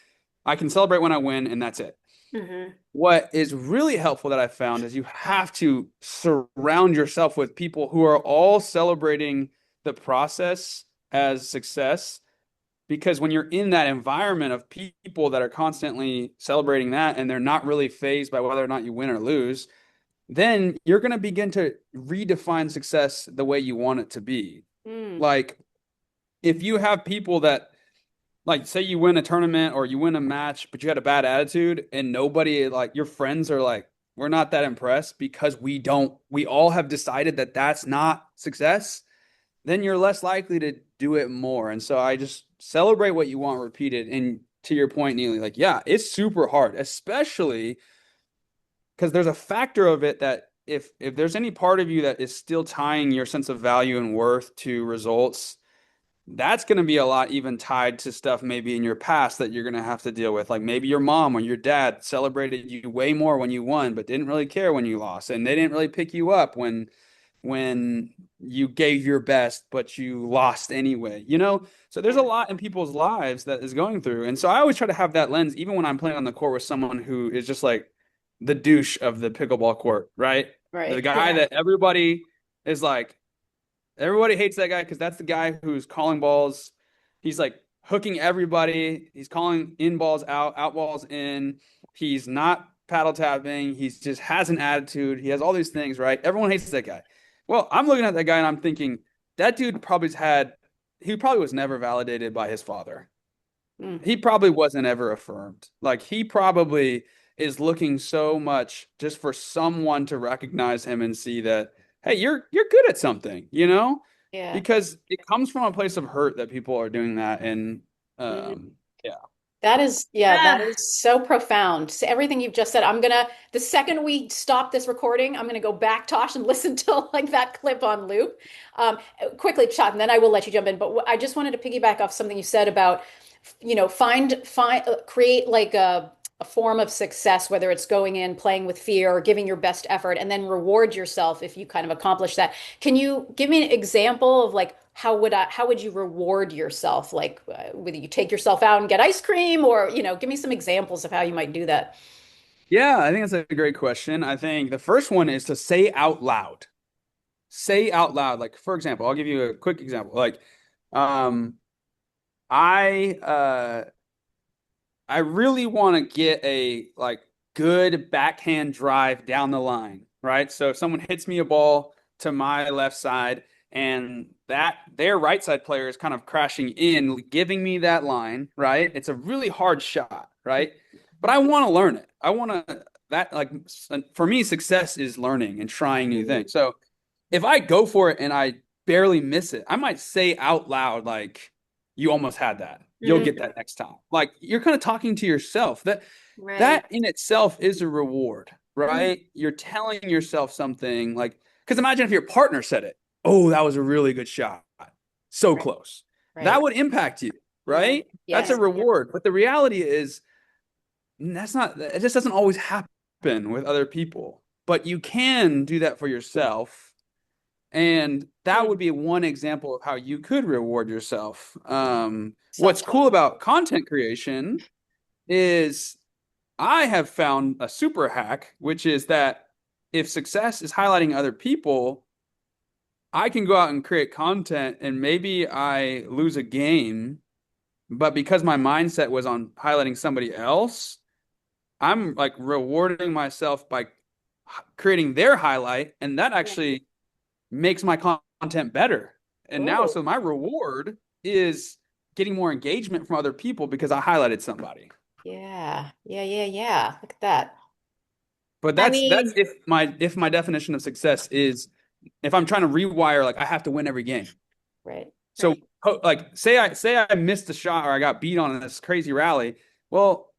I can celebrate when I win, and that's it. Hmm. What is really helpful that I found is you have to surround yourself with people who are all celebrating the process as success because when you're in that environment of people that are constantly celebrating that and they're not really fazed by whether or not you win or lose, then you're going to begin to redefine success the way you want it to be. Mm. Like, if you have people that, like, say you win a tournament or you win a match, but you had a bad attitude and nobody, like, your friends are like, we're not that impressed because we all have decided that that's not success, then you're less likely to do it more. And so I just celebrate what you want repeated. And to your point, Neely, like, yeah, it's super hard, especially because there's a factor of it that if there's any part of you that is still tying your sense of value and worth to results, that's going to be a lot even tied to stuff maybe in your past that you're going to have to deal with. Like maybe your mom or your dad celebrated you way more when you won, but didn't really care when you lost, and they didn't really pick you up when you gave your best, but you lost anyway, you know? So there's a Yeah. lot in people's lives that is going through. And so I always try to have that lens, even when I'm playing on the court with someone who is just like the douche of the pickleball court, right? The Right. guy Yeah. that is like, everybody hates that guy because that's the guy who's calling balls. He's like hooking everybody. He's calling in balls out, out balls in. He's not paddle tapping. He's just has an attitude. He has all these things, right? Everyone hates that guy. Well, I'm looking at that guy and I'm thinking that dude he probably was never validated by his father. Mm. He probably wasn't ever affirmed. Like he probably is looking so much just for someone to recognize him and see that, hey, you're good at something, you know? Yeah. Because it comes from a place of hurt that people are doing that. And Mm. yeah. That is, yeah, that Ah, is so profound. So everything you've just said, the second we stop this recording, I'm gonna go back, Tosh, and listen to like that clip on loop. Quickly, Chad, and then I will let you jump in. But I just wanted to piggyback off something you said about, create like a form of success, whether it's going in, playing with fear, or giving your best effort, and then reward yourself if you kind of accomplish that. Can you give me an example of like how would you reward yourself? Like whether you take yourself out and get ice cream, or give me some examples of how you might do that. Yeah, I think that's a great question. I think the first one is to say out loud. Say out loud. Like, for example, I'll give you a quick example. Like, um, I I really want to get a like good backhand drive down the line, right? So if someone hits me a ball to my left side and that their right side player is kind of crashing in, giving me that line, right? It's a really hard shot, right? But I want to learn it. I want to that like for me, success is learning and trying new Mhm. things. So if I go for it and I barely miss it, I might say out loud, like, you almost had that. You'll get mhm. that next time. Like you're kind of talking to yourself. That Right. in itself is a reward, Mhm. right? You're telling yourself something like, because imagine if your partner said it, oh, that was a really good shot. So Right. close. That Right. would impact you, Yeah. right? That's a Yes. Yeah. reward. But the reality is, it just doesn't always happen with other people. But you can do that for yourself, and that would Mm. be one example of how you could reward yourself. What's Self-talk. cool about content creation is I have found a super hack, which is that if success is highlighting other people, I can go out and create content and maybe I lose a game, but because my mindset was on highlighting somebody else, I'm like rewarding myself by creating their highlight, and that Yeah. actually makes my content better. And now, Oh, so my reward is getting more engagement from other people because I highlighted somebody. yeah. Yeah. Yeah. Yeah. Look at that. But I that's mean, if my definition of success is if I'm trying to rewire, like I have to win every game. Right. So right. like say I missed a shot or I got beat on this crazy rally. Well,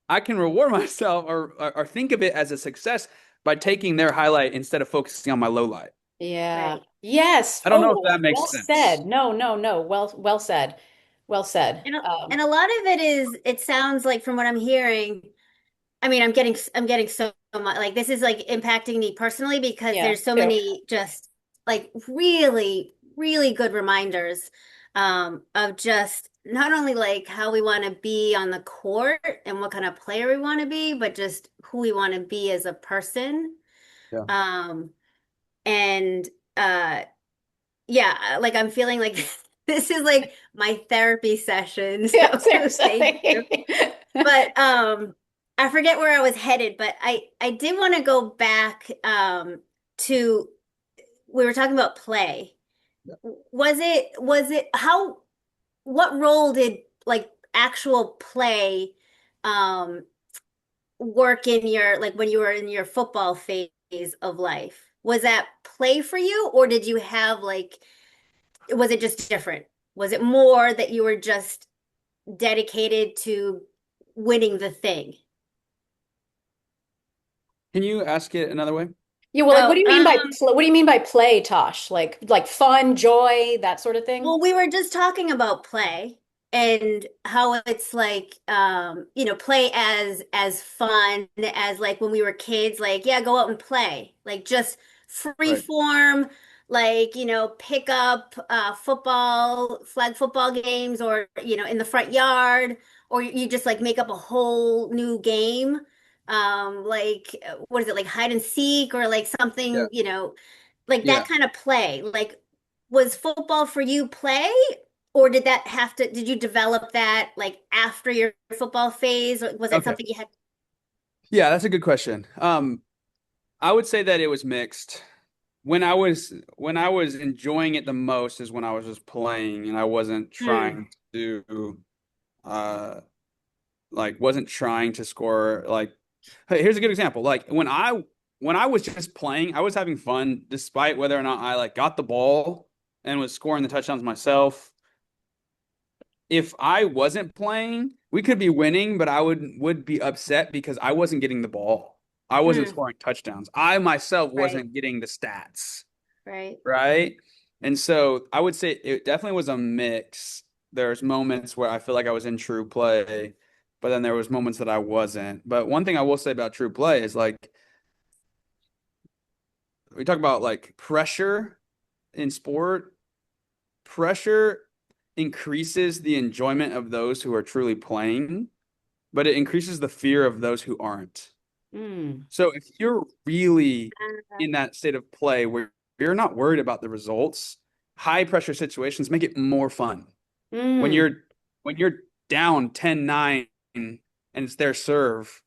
I can reward myself or think of it as a success by taking their highlight instead of focusing on my low light. Yeah. Right. Yes. I don't know if Oh, that makes well sense. said. No, no, no. Well said. Well said. And a lot of it is, it sounds like from what I'm hearing, I mean, I'm getting so much, like this is like impacting me personally because Yeah, there's so too. many just like really, really good reminders of just not only like how we want to be on the court and what kind of player we want to be, but just who we want to be as a person. Yeah. Um, and uh yeah, like I'm feeling like this is like my therapy session. Yeah, So thank you. seriously. But I forget where I was headed, but I did want to go back to we were talking about play. Was it how what role did like actual play um work in your, like when you were in your football phase of life? Was that play for you, or did you have like, was it just different? Was it more that you were just dedicated to winning the thing? Can you ask it another way? Yeah, well, like what Oh, do you mean by what do you mean by play, Tosh? Like fun, joy, that sort of thing? well, we were just talking about play and how it's like, play as fun as like when we were kids, like, yeah, go out and play, like just free Right. form, like, pick up football, flag football games, or, in the front yard, or you just like make up a whole new game. Like, what is it, like hide and seek, or like Yeah. something, like that Yeah. kind of play. Like, was football for you play, or did you develop that like after your football phase? Or was it Okay. something you had? Yeah, that's a good question. I would say that it was mixed. When I was enjoying it the most is when I was just playing and I wasn't Hmm. trying to uh wasn't trying to score like hey, here's a good example. Like when I was just playing, I was having fun despite whether or not I like got the ball and was scoring the touchdowns myself. If I wasn't playing, we could be winning, but I would be upset because I wasn't getting the ball. I wasn't Hmm. scoring touchdowns. I myself Right. wasn't getting the stats, Right. right? And so I would say it definitely was a mix. There's moments where I feel like I was in true play, but then there was moments that I wasn't. But one thing I will say about true play is like we talk about like pressure in sport, pressure increases the enjoyment of those who are truly playing, but it increases the fear of those who aren't. Mm. So if you're really Uh, in that state of play where you're not worried about the results, high pressure situations make it more fun. When Mm. you're down 10-9 and it's their serve,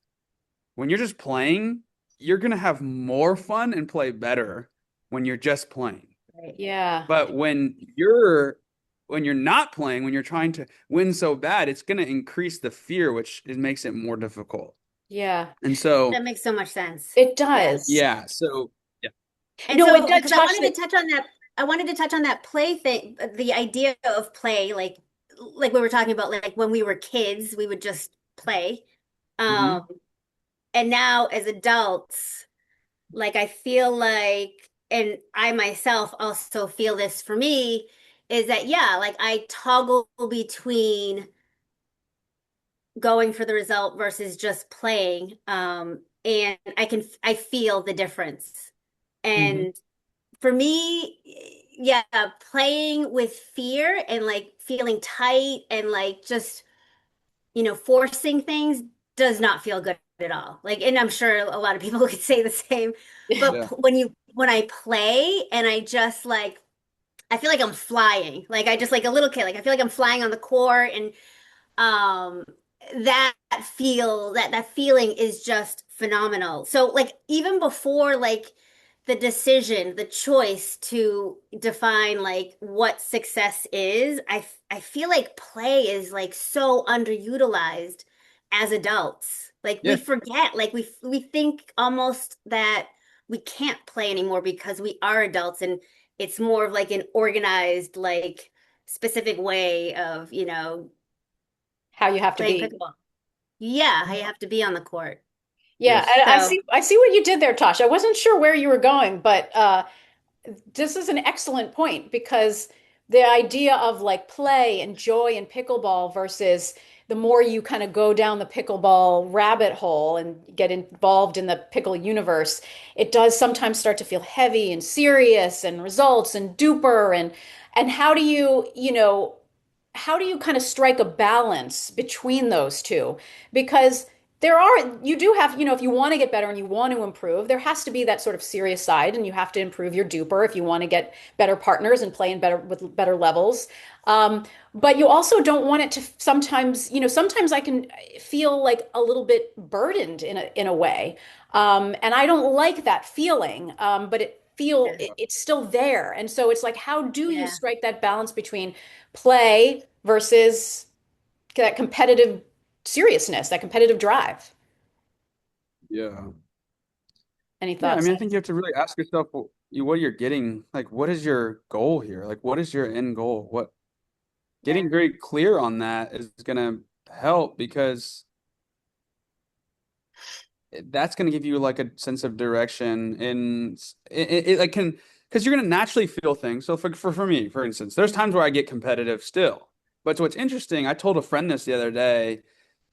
when you're just playing, you're gonna have more fun and play better when you're just playing. right. Yeah. But when you're not playing, when you're trying to win so bad, it's gonna increase the fear, which makes it more difficult. Yeah. And so That makes so much sense. It Yeah. does. yeah, so yeah. And No, it so, does, because Tosh. That I wanted to touch on that play thing, the idea of play, like we were talking about, like when we were kids, we would just play. Um, Hmm. and now as adults, like I feel like, and I myself also feel this for me, is that yeah, like I toggle between going for the result versus just playing. And I feel the difference. Hmm. And for me, yeah, playing with fear and like feeling tight and like just, forcing things does not feel good at all. Like, and I'm sure a lot of people could say the same, but Yeah. when I play and I just like, I feel like I'm flying. Like I just like a little kid, like I feel like I'm flying on the court, and um that that feeling is just phenomenal. So like even before like the decision, the choice to define like what success is, I feel like play is like so underutilized as adults. Like we Yeah. forget, like we think almost that we can't play anymore because we are adults, and it's more of like an organized, like specific way of, how you have to playing be. pickleball. Yeah, how you have to be on the court. Yeah, Yes. and So, I see what you did there, Tosh. I wasn't sure where you were going, but this is an excellent point because the idea of like play and joy in pickleball versus the more you kind of go down the pickleball rabbit hole and get involved in the pickle universe, it does sometimes start to feel heavy and serious and results and duper and how do how do you kind of strike a balance between those two? Because you do have, if you want to get better and you want to improve, there has to be that sort of serious side, and you have to improve your duper if you want to get better partners and play in better with better levels. Um, but you also don't want it to sometimes, sometimes I can feel like a little bit burdened in a way. And I don't like that feeling. But yeah, it's still there. And so it's like, how do you yeah. strike that balance between play versus that competitive seriousness, that competitive drive? Yeah. Any Yeah, I thoughts? mean, I think you have to really ask yourself what you're getting, like what is your goal here? Like what is your end goal? What Yeah. getting very clear on that is gonna help because that's going to give you like a sense of direction and it like can because you're going to naturally feel things. So for me, for instance, there's times where I get competitive still. But what's interesting, I told a friend this the other day.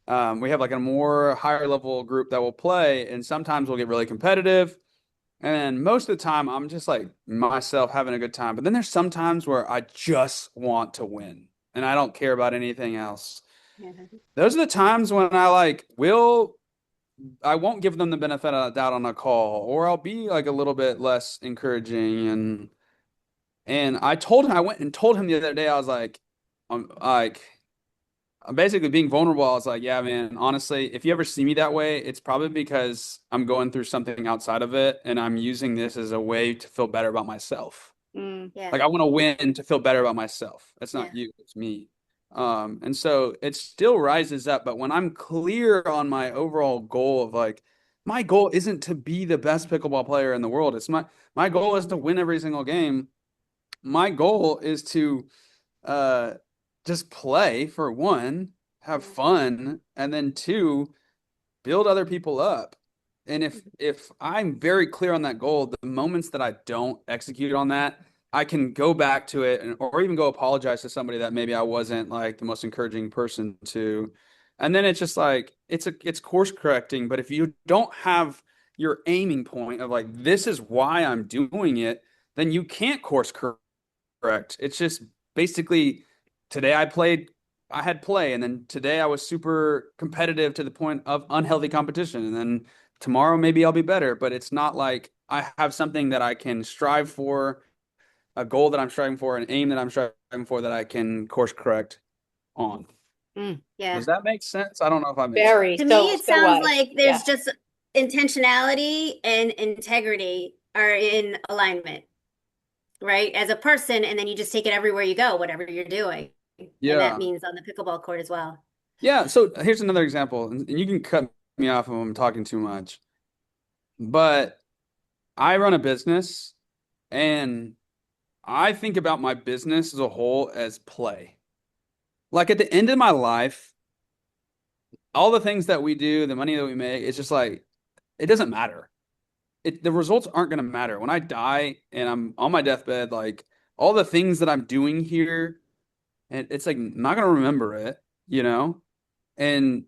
We have like a more higher level group that will play, and sometimes we'll get really competitive. And most of the time, I'm just like myself having a good time. But then there's some times where I just want to win, and I don't care about anything else. Yeah. Those are the times when I won't give them the benefit of the doubt on a call, or I'll be like a little bit less encouraging. And I went and told him the other day, I was like, I'm basically being vulnerable. I was like, yeah, man, honestly, if you ever see me that way, it's probably because I'm going through something outside of it, and I'm using this as a way to feel better about myself. Mm, Yeah. Like I want to win to feel better about myself. It's Yeah. not you, it's me. And so it still rises up, but when I'm clear on my overall goal of like, my goal isn't to be the best pickleball player in the world. My goal is to win every single game. My goal is to uh just play for one, have Yeah. fun, and then two, build other people up. And if I'm very clear on that goal, the moments that I don't execute on that, I can go back to it or even go apologize to somebody that maybe I wasn't like the most encouraging person to. And then it's just like it's course correcting, but if you don't have your aiming point of like this is why I'm doing it, then you can't course correct. It's just basically today I had play, and then today I was super competitive to the point of unhealthy competition. And then tomorrow maybe I'll be better, but it's not like I have something that I can strive for, a goal that I'm striving for, an aim that I'm striving for that I can course correct on. mm. Does Yeah. that make sense? I don't know if I made sense. Very To me, so it so sounds wise. like Yeah. there's just intentionality and integrity are in alignment, right? As a person, and then you just take it everywhere you go, whatever you're doing. And that Yeah. means on the pickleball court as well. Yeah. So here's another example, and you can cut me off if I'm talking too much, but I run a business and I think about my business as a whole as play. Like at the end of my life, all the things that we do, the money that we make, it's just like it doesn't matter. The results aren't going to matter. When I die and I'm on my deathbed, like all the things that I'm doing here, and it's like I'm not going to remember it, you know? And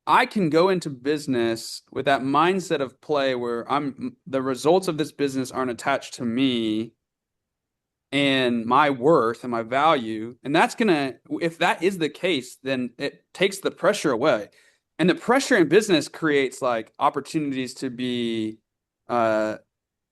I can go into business with that mindset of play where the results of this business aren't attached to me and my worth and my value. And that's gonna, if that is the case, then it takes the pressure away. And the pressure in business creates like opportunities to be uh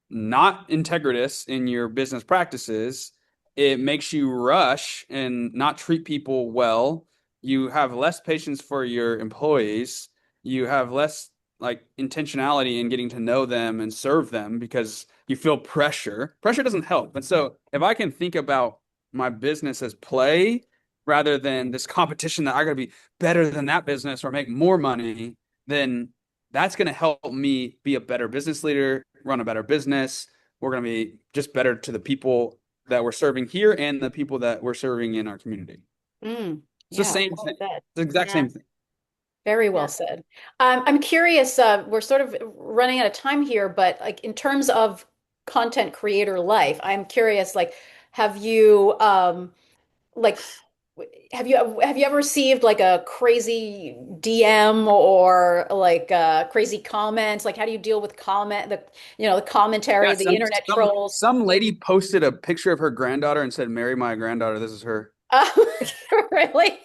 not integritous in your business practices. It makes you rush and not treat people well. You have less patience for your employees. You have less like intentionality in getting to know them and serve them because you feel pressure. Pressure doesn't help. And so if I can think about my business as play rather than this competition that I gotta be better than that business or make more money, then that's going to help me be a better business leader, run a better business. We're going to be just better to the people that we're serving here and the people that we're serving in our community. Mm, It's the yeah, same well thing. said. It's the exact Yeah. same thing. Very well Yeah. said. I'm curious, we're sort of running out of time here, but like in terms of content creator life, I'm curious, like, have you like have you ever received like a crazy DM or like crazy comments? Like how do you deal with the Yeah, commentary, the internet trolls? some lady posted a picture of her granddaughter and said, "Marry my granddaughter. This is her." Really?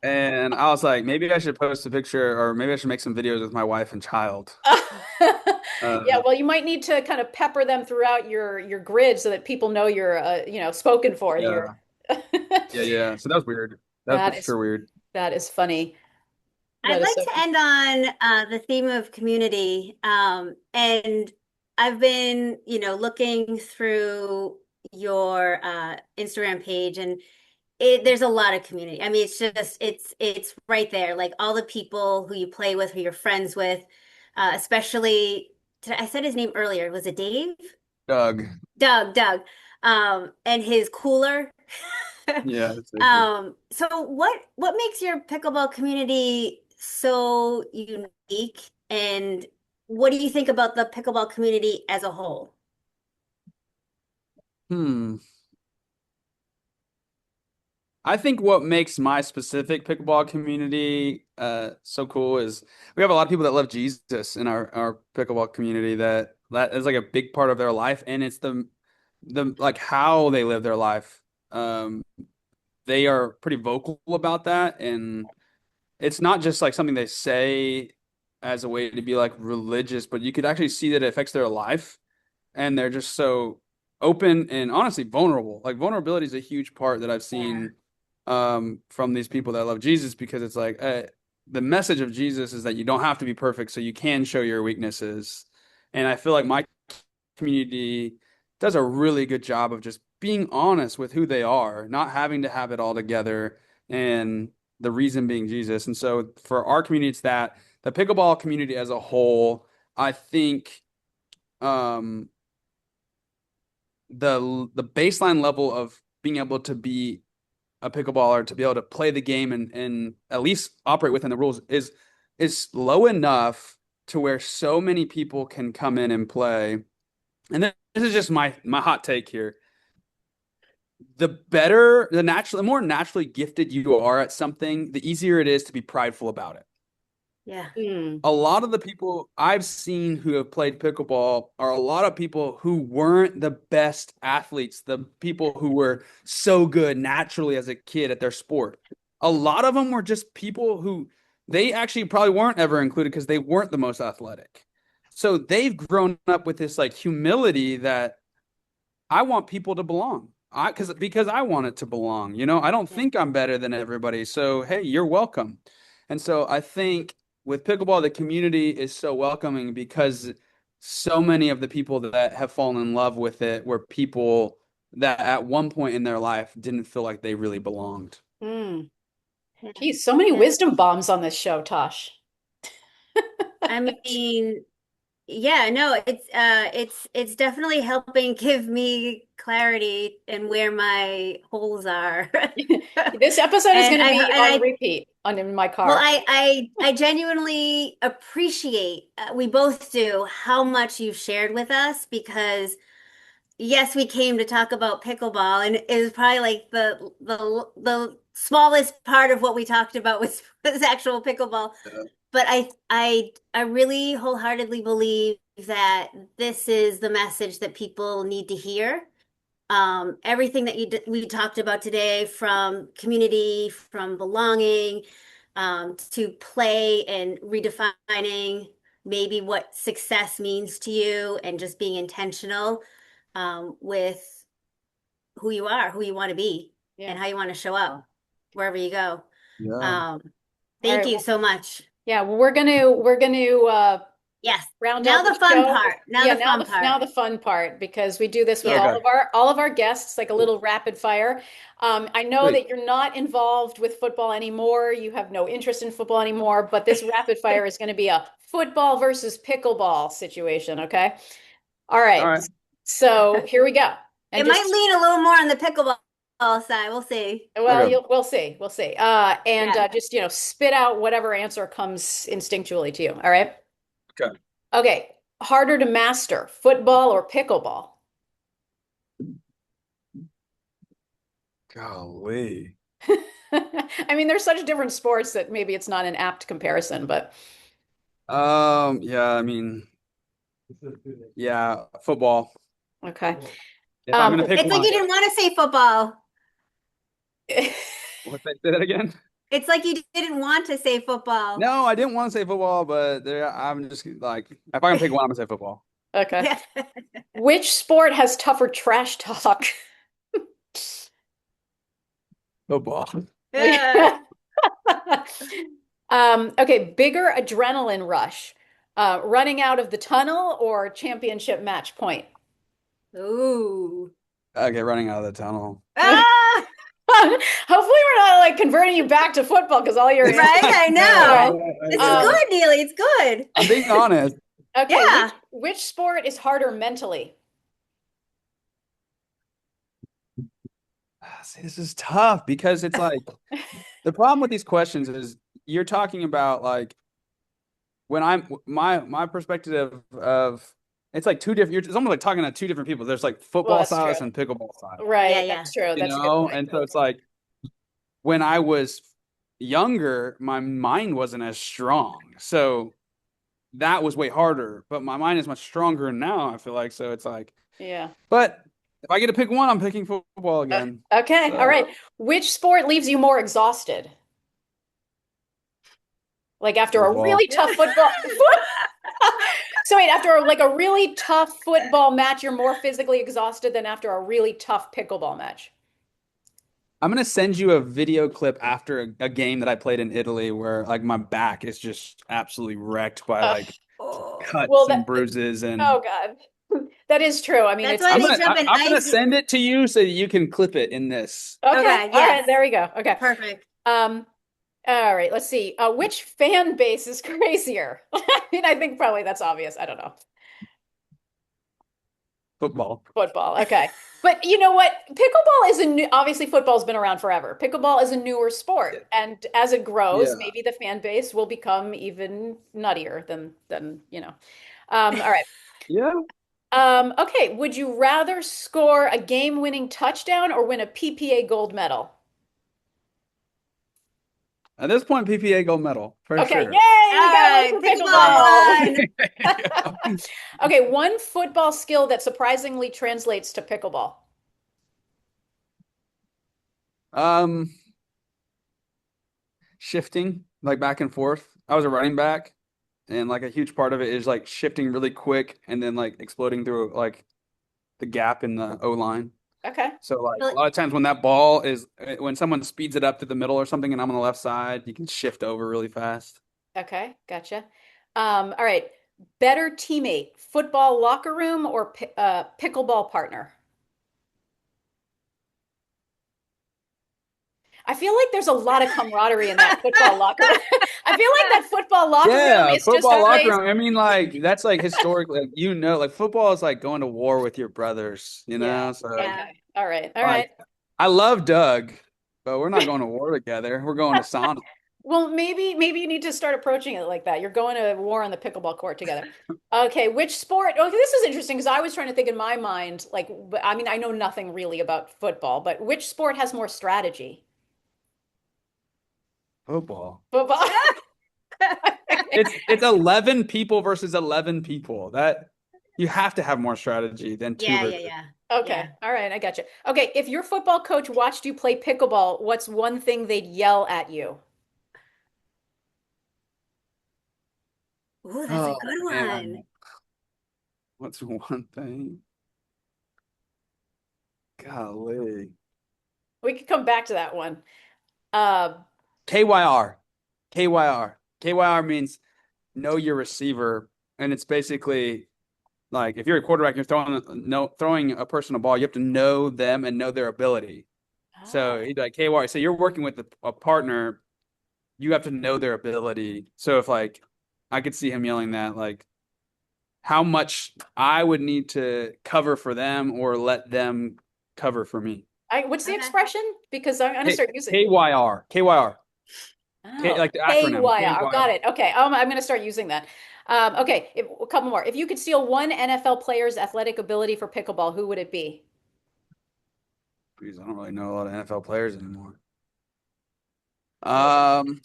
And I was like, maybe I should post a picture, or maybe I should make some videos with my wife and child. Yeah, Uh, well, you might need to kind of pepper them throughout your grid so that people know you're spoken for here. yeah, yeah. So that was weird. That was That for is sure weird. that is funny. I'd That is like so to funny. end on the theme of community. And I've been, looking through your Instagram page, and there's a lot of community. I mean, it's right there, like all the people who you play with, who you're friends with. especially I said his name earlier. Was it Dave? Doug. Doug. And his cooler. Yeah, that's so true. So what makes your pickleball community so unique, and what do you think about the pickleball community as a whole? Hmm. I think what makes my specific pickleball community so cool is we have a lot of people that love Jesus in our pickleball community that is like a big part of their life, and it's the like how they live their life. Um, they are pretty vocal about that, and it's not just like something they say as a way to be like religious, but you could actually see that it affects their life, and they're just so open and honestly vulnerable. Like vulnerability is a huge part that I've Yeah. seen from these people that love Jesus because it's like the message of Jesus is that you don't have to be perfect, so you can show your weaknesses. And I feel like my community does a really good job of just being honest with who they are, not having to have it all together, and the reason being Jesus. And so for our community, it's that the pickleball community as a whole, I think um the baseline level of being able to be a pickleballer to be able to play the game and at least operate within the rules is low enough to where so many people can come in and play. And this is just my hot take here. The more naturally gifted you are at something, the easier it is to be prideful about it. Yeah. Hmm. A lot of the people I've seen who have played pickleball are a lot of people who weren't the best athletes, the people who were so good naturally as a kid at their sport. A lot of them were just people who they actually probably weren't ever included because they weren't the most athletic. So they've grown up with this like humility that I want people to belong. Because I want it to belong. I don't Yeah. think I'm better than everybody. So, hey, you're welcome. And so I think with pickleball, the community is so welcoming because so many of the people that have fallen in love with it were people that at one point in their life didn't feel like they really belonged. Hmm. Yeah. Geez, so many Yeah. wisdom bombs on this show, Tosh. I mean, yeah, no, it's definitely helping give me clarity and where my holes are. This episode is And going to I be and on I repeat on in my well, car. I genuinely appreciate, we both do, how much you've shared with us, because yes, we came to talk about pickleball, and it was probably like the smallest part of what we talked about was actual pickleball. But I really wholeheartedly believe that this is the message that people need to hear. Everything that we talked about today, from community, from belonging, to play and redefining maybe what success means to you, and just being intentional with who you are, who you want to be, Yeah. and how you want to show up wherever you go. Yeah. Um, All Thank right. you Well, so much. yeah. Well, we're gonna Yes. round Now out the the fun show. part. Now Yeah, the fun part. now the fun part because we do this with Yeah. Okay. all of our guests, like a little rapid fire. I know Sweet. that you're not involved with football anymore. You have no interest in football anymore, but this rapid fire is going to be a football versus pickleball situation, okay? All All right. right. So here we go. And It might just lean a little more on the pickleball side. We'll see. well, Okay. we'll see. We'll see. And Yeah. just, spit out whatever answer comes instinctually to you. All right. Okay. Okay. Harder to master, football or pickleball? Golly. I mean, they're such different sports that maybe it's not an apt comparison, but Yeah, I mean, yeah, football. okay. If I'm Um, gonna pick It's like one, you didn't want to say football. say that again? It's like you didn't want to say football. No, I didn't want to say football, but I'm just like, if I can pick one, I'm gonna say football. okay. Yeah. Which sport has tougher trash talk? Football. Yeah. Okay, bigger adrenaline rush, running out of the tunnel or championship match point? Ooh. Okay, running out of the tunnel. Ah! Hopefully we're not like converting you back to football because all your Right? I No, all right. know. This is Um, good, Neely. It's good. I'm being honest. okay, Yeah. which sport is harder mentally? See, this is tough because it's like the problem with these questions is you're talking about like when I'm my perspective of it's like two different. It's almost like talking to two different people. There's like Well, football that's true. Silas and pickleball Silas, Yeah, Right, yeah. that's true. you That's a good know. point. And so it's like when I was younger, my mind wasn't as strong, so that was way harder. But my mind is much stronger now. I feel like so. It's like, Yeah. but if I get to pick one, I'm picking football again. Okay, all So right. Which sport leaves you more exhausted? Like after a football. really tough football. So wait, after like a really tough football match, you're more physically exhausted than after a really tough pickleball match. I'm gonna send you a video clip after a game that I played in Italy where like my back is just absolutely wrecked by Uh, like well, cuts that and bruises and oh God, that is true. I mean, That's it's why I'm it's they gonna jump in I'm gonna ice. send it to you so that you can clip it in this. okay. Okay, All right, yes. there we go. Okay. Perfect. Um, all right, let's see. Which fan base is crazier? I mean, I think probably that's obvious. I don't know. Football. Football. Okay. But you know what? Pickleball is a new, obviously football's been around forever. Pickleball is a newer Yeah. sport. And as it grows, Yeah. maybe the fan base will become even nuttier than, you know. All right. Yeah. Okay. Would you rather score a game-winning touchdown or win a PPA gold medal? At this point, PPA gold medal for Okay, sure. yay, we All got one right, for pickleball pickleball. Okay, one football skill that surprisingly translates to pickleball. Um, shifting like back and forth. I was a running back, and like a huge part of it is like shifting really quick and then like exploding through like the gap in the O line. Okay, So like a one. lot of times when that ball is when someone speeds it up to the middle or something and I'm on the left side, you can shift over really fast. okay, gotcha. All right, better teammate, football locker room or pickleball partner? I feel like there's a lot of camaraderie in that football locker room. I feel like that football locker room Yeah, is just a football locker place. room. I mean, like that's like historically, like like football is like going to war with your brothers, you Yeah, know? So Yeah. okay. All right, all like right. I love Doug, but we're not going to war together. We're going to sauna. Well, maybe you need to start approaching it like that. You're going to war on the pickleball court together. Okay, which sport? Okay, this is interesting because I was trying to think in my mind, like, I mean, I know nothing really about football, but which sport has more strategy? Football. Football. It's 11 people versus 11 people. That you have to have more strategy than two Yeah, yeah, versus. yeah. Okay, Yeah. all right, I got you. Okay, if your football coach watched you play pickleball, what's one thing they'd yell at you? Ooh, that's a Oh good one. man, what's one thing? Golly. We could come back to that one. Uh, KYR. KYR. KYR means know your receiver, and it's basically like if you're a quarterback, you're throwing a person a ball, you have to know them and know their ability. So oh, he'd be like KYR. So you're working with a partner, you have to know their ability. So if like I could see him yelling that, like how much I would need to cover for them or let them cover for me. what's the Okay. expression? Because I'm gonna start using. KYR. KYR. K Oh, like the acronym. KYR. Got KYR. it. Okay. I'm going to start using that. Okay. A couple more. If you could steal one NFL player's athletic ability for pickleball, who would it be? Jeez, I don't really know a lot of NFL players anymore. Um,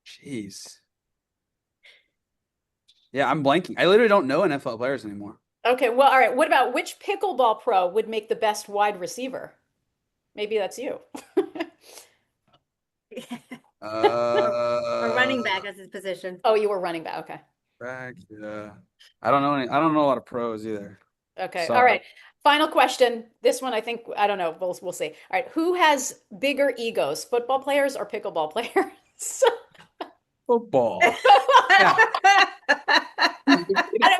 jeez. Yeah, I'm blanking. I literally don't know NFL players anymore. Okay. Well, all right. What about which pickleball pro would make the best wide receiver? Maybe that's you. A running Uh, back as his position. Oh, you were running back. Okay. back, yeah. I don't know any. I don't know a lot of pros either. Okay. All Sorry. right. Final question. This one, I think, I don't know. We'll see. All right. Who has bigger egos, football players or pickleball players? Football. Yeah. I don't,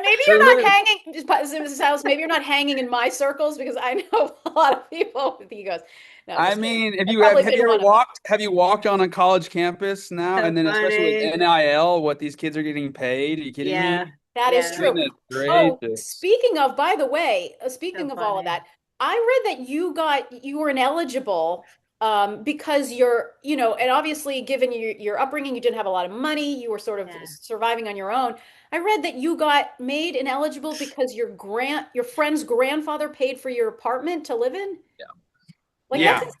maybe They're you're not literally- hanging, Mrs. House, maybe you're not hanging in my circles because I know a lot of people with egos. No, I just kidding. mean, if I've you probably have you been ever one of them. walked have you walked on a college campus now, So and then especially with funny. NIL, what these kids are getting paid? Are you kidding Yeah. me? That is Yeah. true. Goodness Oh, gracious. speaking of, by the way, So speaking of all of funny. that, I read that you were ineligible because and obviously given your upbringing, you didn't have a lot of money, you were sort of Yeah. surviving on your own. I read that you got made ineligible because your friend's grandfather paid for your apartment to live in. Like that's Yeah.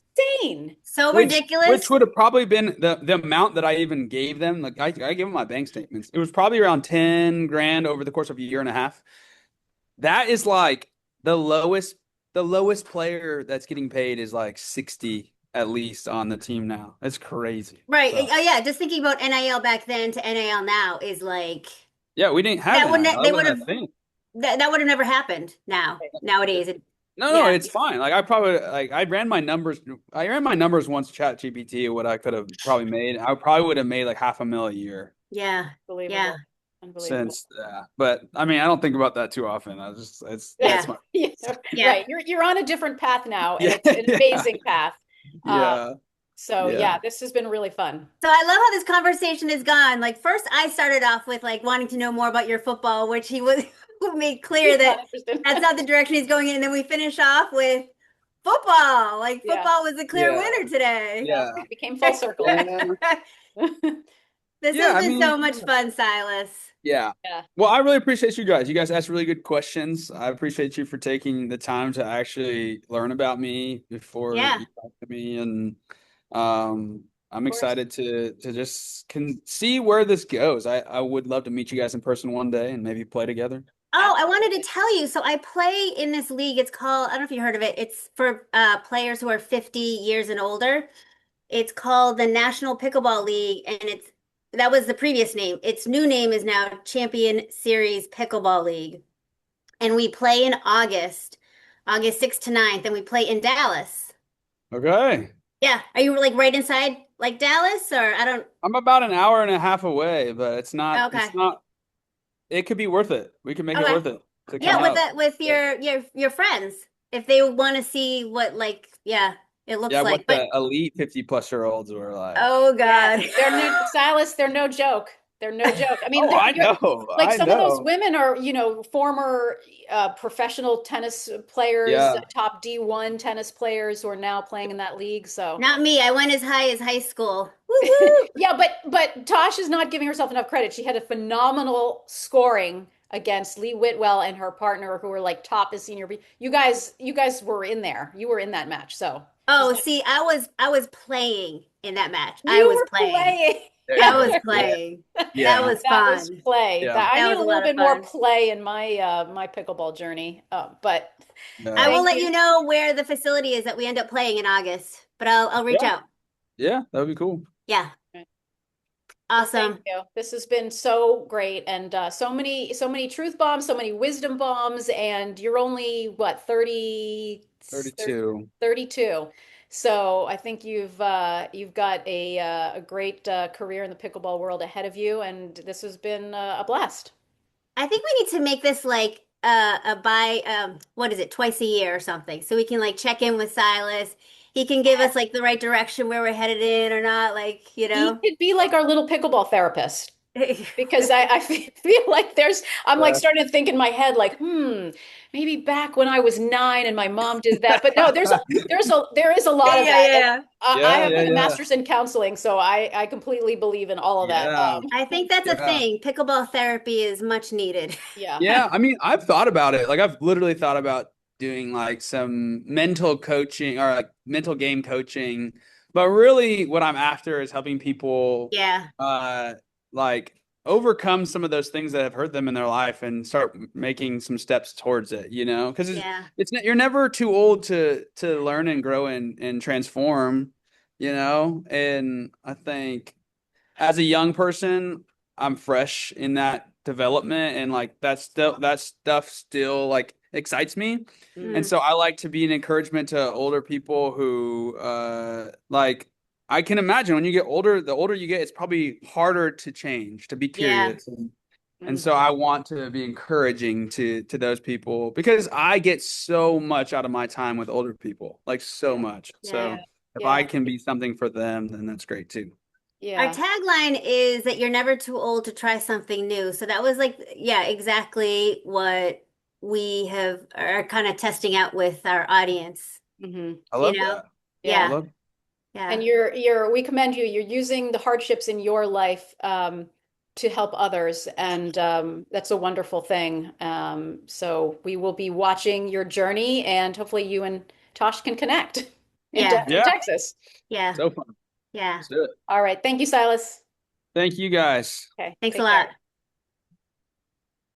insane. So Which ridiculous. would have probably been the amount that I even gave them. Like I gave them my bank statements. It was probably around 10 grand over the course of a year and a half. That is like the lowest the lowest player that's getting paid is like 60 at least on the team now. It's crazy. Right. So Oh, yeah. Just thinking about NIL back then to NIL now is like yeah, we didn't have that NIL. wouldn't they That would wasn't have a thing. that would have never happened nowadays. No, Yeah. it's fine. Like I probably like I ran my numbers. I ran my numbers once Chat GPT what I could have probably made. I probably would have made like half a mil a year Yeah. Yeah. Unbelievable. Unbelievable. since but I mean I don't think about that too often. I just Yeah. that's my Yeah, Yeah. right. You're on a different path now, and yeah it's an yeah amazing path. Um, yeah so yeah. yeah, this has been really fun. So I love how this conversation has gone. Like first I started off with like wanting to know more about your football, which he was who made clear He's not that interested. that's not the direction he's going in. And then we finish off with football. Like Yeah, football was the clear Yeah. winner today. yeah. Yeah. It became full circle. Yeah. This Yeah, has I been mean, so much fun, Silas. yeah. Yeah, Well, I really appreciate you guys. You guys asked really good questions. I appreciate you for taking the time to actually learn about me before Yeah. you talk to me, and of I'm course. excited to just can see where this goes. I would love to meet you guys in person one day and maybe play together. Oh, I wanted Absolutely. to tell you. So I play in this league. It's called, I don't know if you heard of it. It's for players who are 50 years and older. It's called the National Pickleball League, and that was the previous name. Its new name is now Champion Series Pickleball League. And we play in August, August 6th to 9th, and we play in Dallas. Okay. Yeah. Are you like right inside like Dallas or I don't I'm about an hour and a half away, but it's okay. not it could be worth it. We can make it Okay. worth it to come Yeah, with out. that with But your friends if they want to see what like yeah, it yeah, looks like. what But the elite 50-plus-year-olds were like. oh Yeah, God. they're no Silas. They're no joke. They're no joke. I mean, Oh, I know. like I some of those know. women are, former professional tennis players, Yeah. top D1 tennis players who are now playing in that league. So Not me. I went as high as high school. Woo woo. yeah, but Tosh is not giving herself enough credit. She had a phenomenal scoring against Lee Whitwell and her partner, who were like top as senior. You guys were in there. You were in that match. So she's Oh, not. see, I was playing in that match. I You was were playing. playing. There you I go. was Yeah. playing. That Yeah. was That was fun. play. Yeah. That I That need was a a little lot of bit more fun. play in my pickleball journey. But I Yeah. will thank let you. you know where the facility is that we end up playing in August, but I'll reach Yeah. out. Yeah. That would be cool. Yeah. Well, thank Awesome. you. This has been so great, and so many truth bombs, so many wisdom bombs, and you're only what 32. 32. So I think you've got a great career in the pickleball world ahead of you, and this has been a blast. I think we need to make this like a buy what is it, twice a year or something. So we can like check in with Silas. He can give us like the right direction where we're headed in or not, like, you He know. could be like our little pickleball therapist. Because I feel like I'm like Yeah. starting to think in my head like, maybe back when I was 9 and my mom did that. But no, there is a Yeah, lot of yeah, that. And yeah. I Yeah. have Yeah. a Yeah. master's in counseling, so I completely believe in all of that. Yeah. I think that's a Yeah. thing. Pickleball therapy is much needed. Yeah. Yeah. I mean, I've thought about it. Like, I've literally thought about doing like some mental coaching or like mental game coaching. But really, what I'm after is helping people, Yeah. like overcome some of those things that have hurt them in their life and start making some steps towards it, because Yeah. you're never too old to learn and grow and transform, and I think as a young person, I'm fresh in that development, and like that stuff still like excites me. And Mm. Mm. so I like to be an encouragement to older people who like I can imagine when you get older, the older you get, it's probably harder to change, to be Yeah. curious. And Mhm. so I want to be encouraging to those people because I get so much out of my time with older people, like so Yeah. much. Yeah. Yeah. So if Yeah. I can be something for them, then that's great too. Our Yeah. tagline is that you're never too old to try something new. So that was like, yeah, exactly what we have are kind of testing out with our audience, Hmm. I you love know? that. I Yeah. Yeah. love Yeah. And we commend you. You're using the hardships in your life to help others, and that's a wonderful thing. So we will be watching your journey, and hopefully you and Tosh can connect Yeah. In Yeah, Texas. Yeah. so fun. Yeah. Let's do it. All right. Thank you, Silas. Thank you guys. Okay. Thanks a Take care. lot.